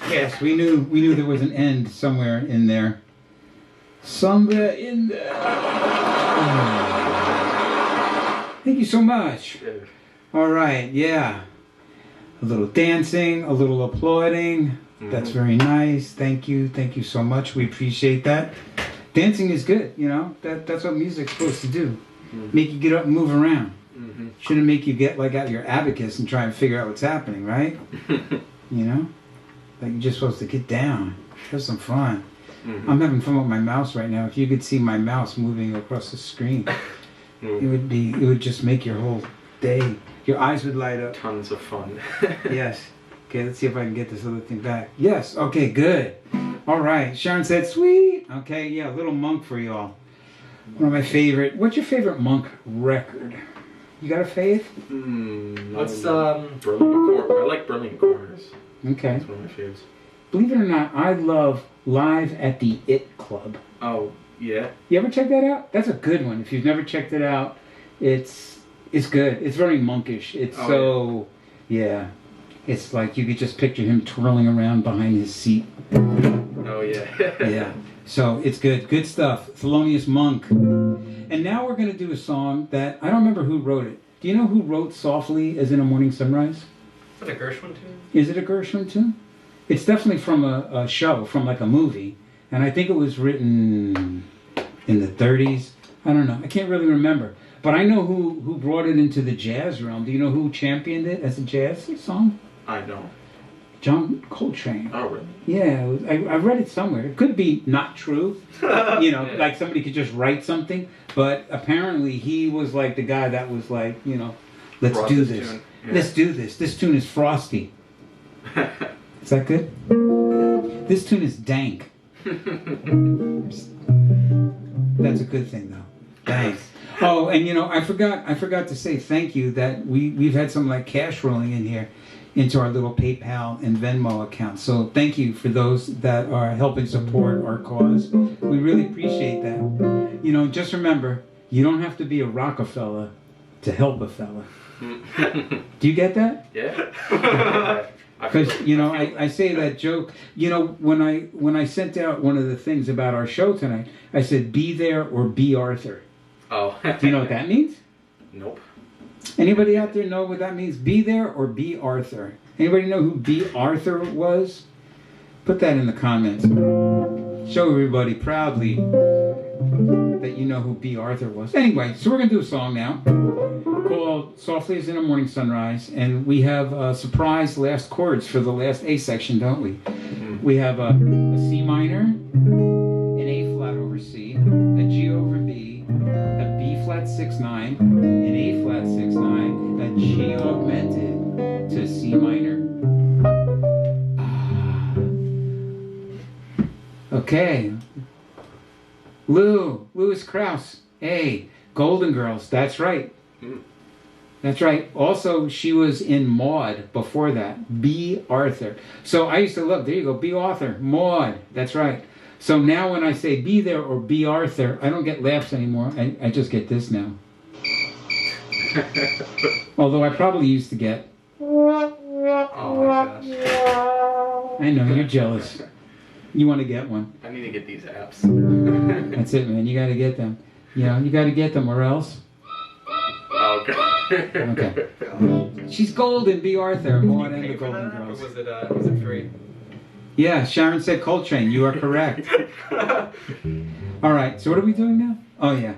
Yes, we knew there was an end somewhere in there. Somewhere in there. Thank you so much. All right, yeah. A little dancing, a little applauding. That's very nice. Thank you so much. We appreciate that. Dancing is good, you know. That's what music's supposed to do. Make you get up and move around. Shouldn't make you get like out your abacus and try and figure out what's happening, right? You know? Like you're just supposed to get down. Have some fun. I'm having fun with my mouse right now. If you could see my mouse moving across the screen, it would just make your whole day. Your eyes would light up. Tons of fun. Yes. Okay, let's see if I can get this other thing back. Yes. Okay, good. All right. Sharon said, sweet. Okay, yeah, Little Monk for y'all. One of my favorite. What's your favorite Monk record? You got a fave? What's Brilliant I like Brilliant Corners. Okay. That's one of my faves. Believe it or not, I love Live at the It Club. Oh, yeah? You ever check that out? That's a good one. If you've never checked it out, it's good. It's very monkish. It's yeah. It's like you could just picture him twirling around behind his seat. Oh, yeah. Yeah. So it's good. Good stuff. Thelonious Monk. And now we're going to do a song that I don't remember who wrote it. Do you know who wrote Softly as in a Morning Sunrise? Is it a Gershwin tune? Is it a Gershwin tune? It's definitely from a show, from like a movie. And I think it was written in the 30s. I don't know. I can't really remember. But I know who brought it into the jazz realm. Do you know who championed it as a jazz song? I don't. John Coltrane. Oh, really? Yeah, I read it somewhere. It could be not true. You know, like somebody could just write something. But apparently he was like the guy that was like, you know, let's Brought do this this. tune. Yeah. Let's do this. This tune is frosty. Is that good? This tune is dank. That's a good thing, though. Dank. Oh, and you know, I forgot to say thank you that we've had some like cash rolling in here into our little PayPal and Venmo account. So thank you for those that are helping support our cause. We really appreciate that. You know, just remember, you don't have to be a Rockefeller to help a fella. Do you get that? Yeah. Because you know, I say that joke. You know, when I sent out one of the things about our show tonight, I said, "Be there or be Arthur." Oh. Do you know what that means? Nope. Anybody out there know what that means? Be there or be Arthur? Anybody know who B. Arthur was? Put that in the comments. Show everybody proudly that you know who B. Arthur was. Anyway, so we're going to do a song now called Softly as in a Morning Sunrise. And we have surprise last chords for the last A section, don't we? We have a C minor, an A flat over C, a G over B, a B flat 6-9, an A flat 6-9, a G augmented to C minor. Okay. Louis Krauss. Hey, Golden Girls. That's right. That's right. Also, she was in Maud before that. B. Arthur. So I used to love, there you go, B. Arthur, Maud. That's right. So now when I say be there or be Arthur, I don't get laughs anymore. I just get this now. Although I probably used to get. Oh my gosh. I know, you're jealous. You want to get one. I need to get these apps. That's it, man. You got to get them. You know, you got to get them or else. Okay. Okay. She's golden, B. Arthur. Maud and the Pay for Golden that, or Girls. was it free? Yeah, Sharon said Coltrane. You are correct. All right, so what are we doing now? Oh, yeah.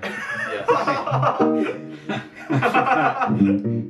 Yes. I forgot.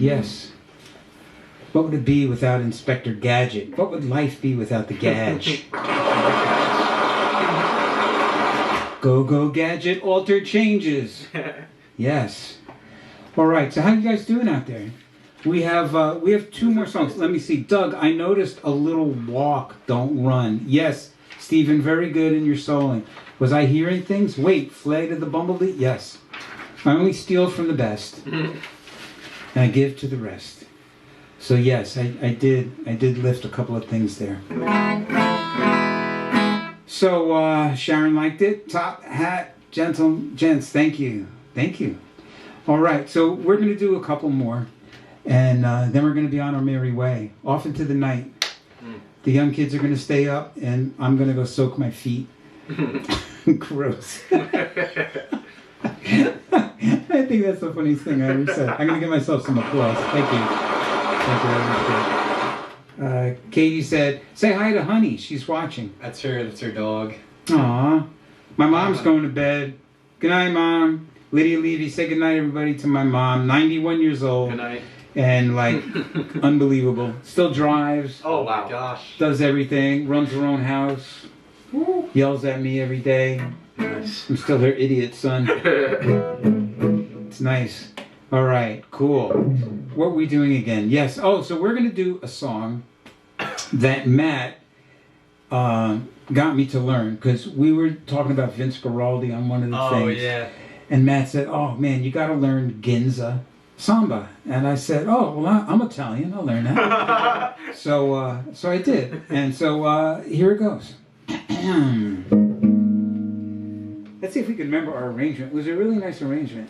Yes. What would it be without Inspector Gadget? What would life be without the Gadge? Go, go, Gadget, alter changes. Yes. All right, so how you guys doing out there? We have 2 more songs. Let me see. Doug, I noticed a little walk, don't run. Yes, Stephen, very good in your soloing. Was I hearing things? Wait, Flag of the Bumblebee? Yes. I only steal from the best, and I give to the rest. So yes, I did lift a couple of things there. So Sharon liked it. Top hat, gents, thank you. All right, so we're going to do a couple more, and then we're going to be on our merry way, off into the night. The young kids are going to stay up, and I'm going to go soak my feet. Gross. I think that's the funniest thing I ever said. I'm going to give myself some applause. Thank you. Katie said, say hi to Honey. She's watching. That's her dog. Aw. My mom's going to bed. Good night, Mom. Lydia Levy, say good night, everybody, to my mom. 91 years old. Good night. And, like, unbelievable. Still drives. Oh, wow. My gosh. Does everything. Runs her own house. Yells at me every day. Nice. I'm still her idiot son. It's nice. All right, cool. What are we doing again? Yes. Oh, so we're going to do a song that Matt got me to learn, because we were talking about Vince Guaraldi on one of the things. Oh, yeah. And Matt said, oh, man, you got to learn Ginza Samba. And I said, oh, well, I'm Italian. I'll learn that. So I did. And so here it goes. Let's see if we can remember our arrangement. It was a really nice arrangement.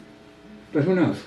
But who knows?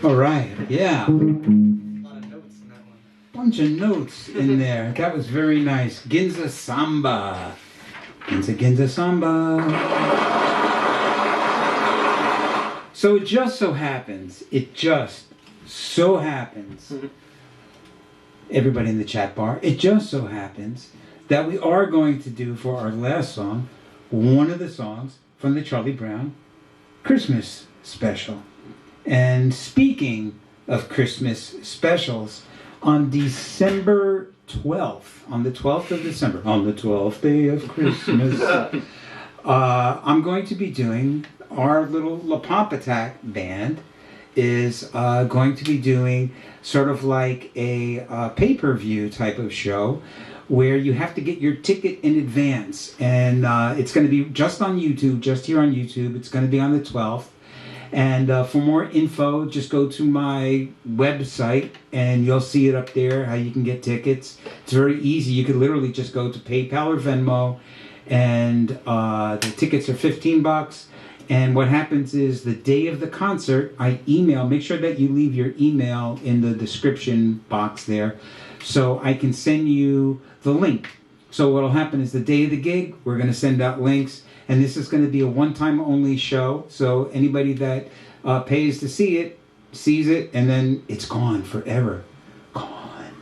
All right, yeah. A lot of notes in that one. Bunch of notes in there. That was very nice. Ginza Samba. Ginza Ginza Samba. So it just so happens, everybody in the chat bar, it just so happens that we are going to do for our last song, one of the songs from the Charlie Brown Christmas special. And speaking of Christmas specials, on December 12th, on the 12th of December, on the 12th day of Christmas, I'm going to be doing, our little La Pompatak band is going to be doing sort of like a pay-per-view type of show where you have to get your ticket in advance. And it's going to be just on YouTube, just here on YouTube. It's going to be on the 12th. And for more info, just go to my website and you'll see it up there, how you can get tickets. It's very easy. You could literally just go to PayPal or Venmo, and the tickets are $15. And what happens is the day of the concert, I email, make sure that you leave your email in the description box there, so I can send you the link So what'll happen is the day of the gig, we're going to send out links, and this is going to be a one-time only show. So anybody that pays to see it, sees it, and then it's gone forever. Gone.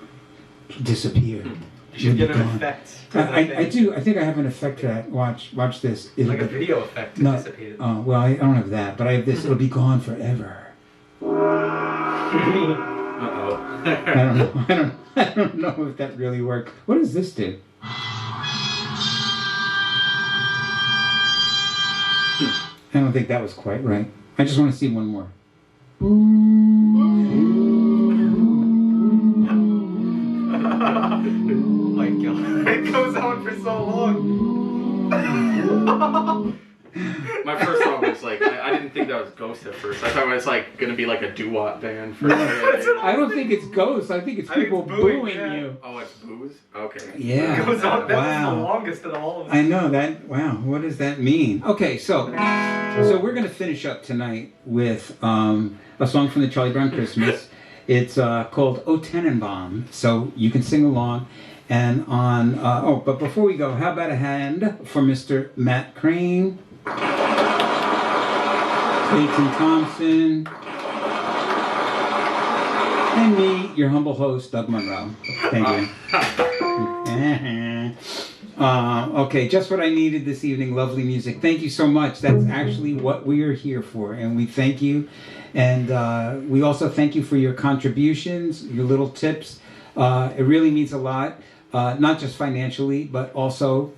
Disappeared. You should get an Gone. effect. I do. I think I have an effect for that. Watch this. It'll Like a be- video effect to No. dissipate it. Oh, well, I don't have that, but I have this. It'll be gone forever. Uh-oh. I don't know. I don't know if that really worked. What does this do? I don't think that was quite right. I just want to see one more. Oh my god. It goes on for so long. My first thought was like, I didn't think that was Ghost at first. I thought it was like gonna be like a doo-wop band for. I don't think it's ghosts. I think it's I think people it's booing, booing yeah. you. Oh, it's booze. Okay. Yeah. It goes on. That Wow. was the longest of all of them. I know that. Wow, what does that mean? Okay, so we're gonna finish up tonight with a song from the Charlie Brown Christmas. It's called "O Tenenbaum," so you can sing along. And on but before we go, how about a hand for Mr. Matt Krane, Clayton Thompson, and me, your humble host, Doug Munro. Thank you. Okay, just what I needed this evening. Lovely music. Thank you so much. That's actually what we are here for, and we thank you. And we also thank you for your contributions, your little tips. It really means a lot, not just financially, but also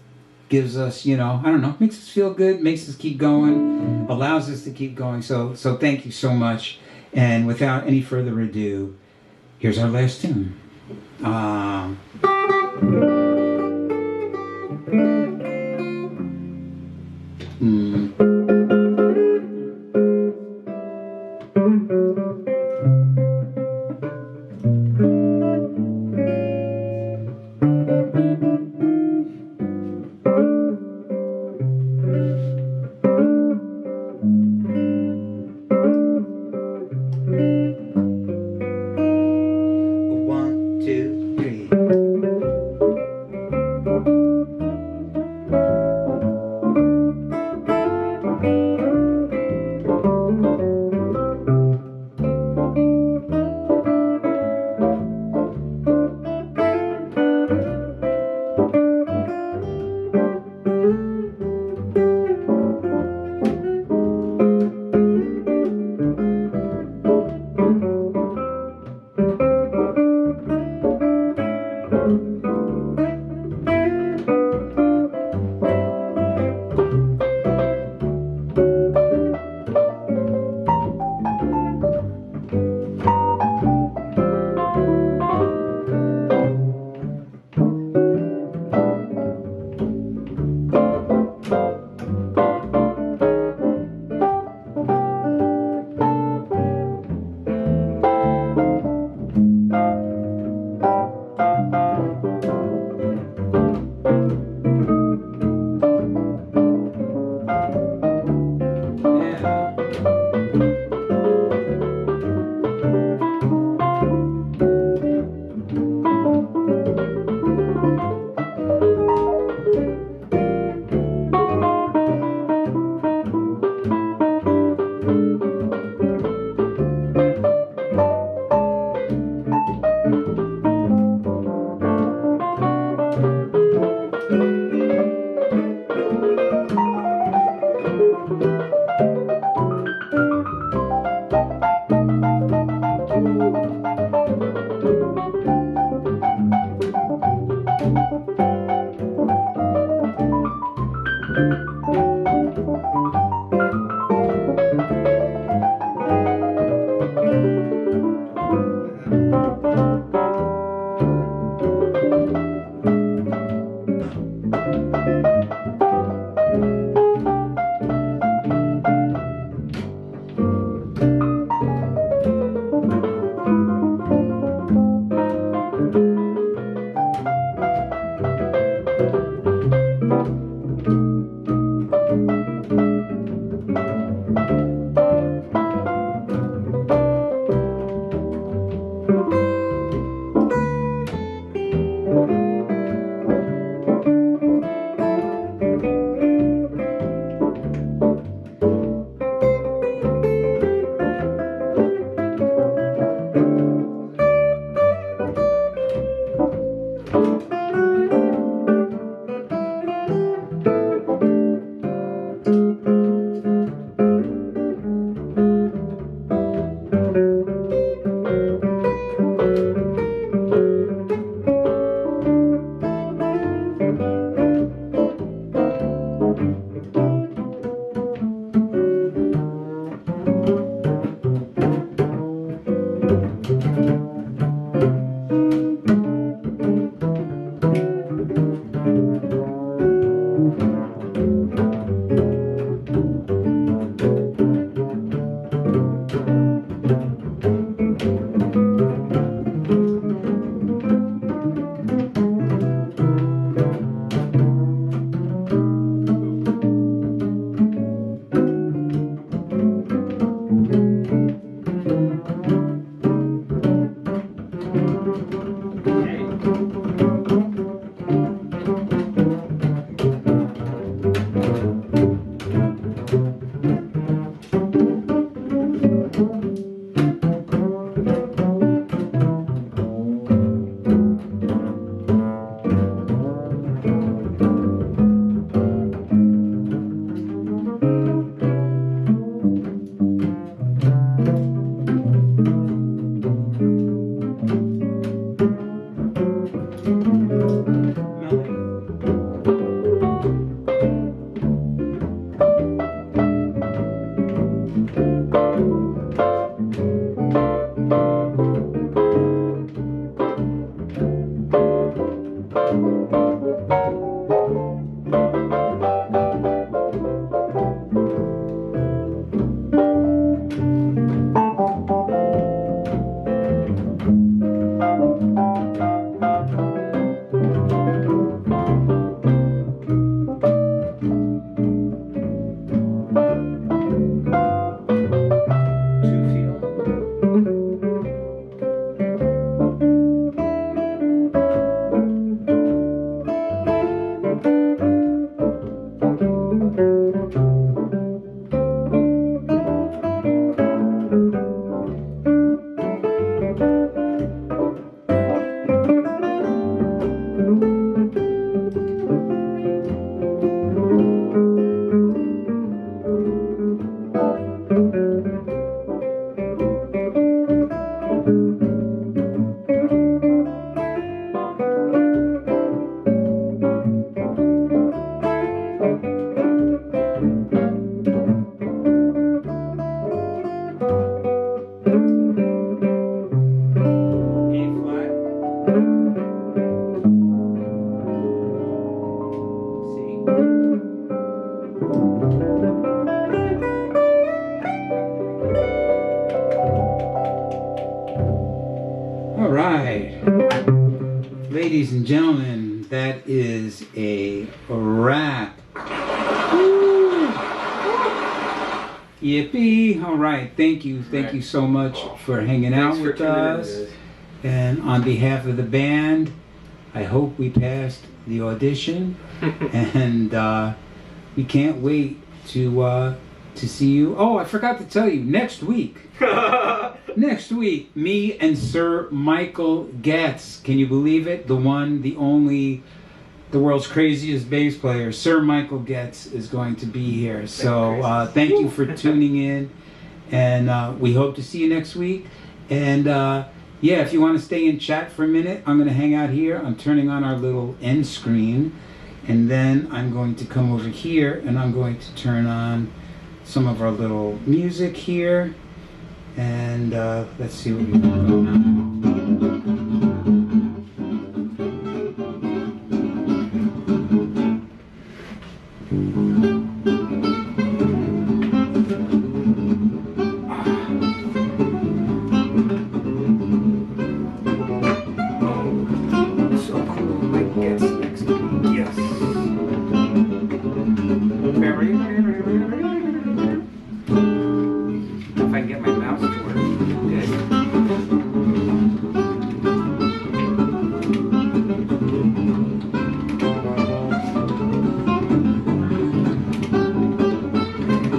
gives us, I don't know, makes us feel good, makes us keep going, allows us to keep going. So thank you so much. And without any further ado, here's our last tune. One, two, three. All right. Ladies and gentlemen, that is a wrap. Yippee! All right, thank you so much for hanging out with us. And on behalf of the band, I hope we passed the audition, and we can't wait to see you. Oh, I forgot to tell you, next week. Next week, me and Sir Michael Getz. Can you believe it? The one, the only, the world's craziest bass player, Sir Michael Getz, is going to be here. So thank you for tuning in, and we hope to see you next week. And yeah, if you want to stay in chat for a minute, I'm going to hang out here. I'm turning on our little end screen, and then I'm going to come over here, and I'm going to turn on some of our little music here. And let's see what we got going on. So cool, Mike gets next to me. Yes. If I can get my mouse to work. Okay.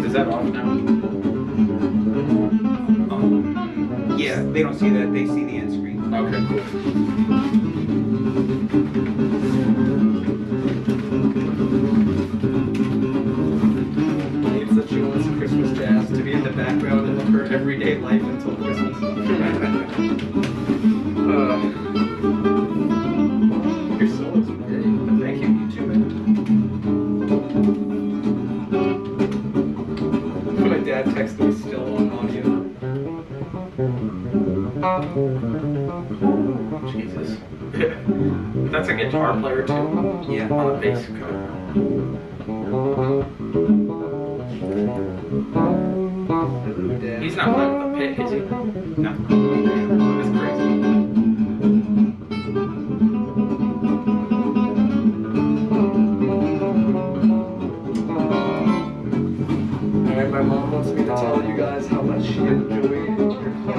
Is that off now? Yeah, they don't see that. They see the end screen. Okay, cool. It's that she wants Christmas jazz to be in the background of her everyday life until Christmas. Your solo's great. Thank you, you too, man. My dad texted me still on audio. Jesus. That's a guitar player too. Yeah. On a bass Dad. He's not playing with the pit, is he? No. That's crazy. Alright, my mom wants me to tell you guys how much she enjoyed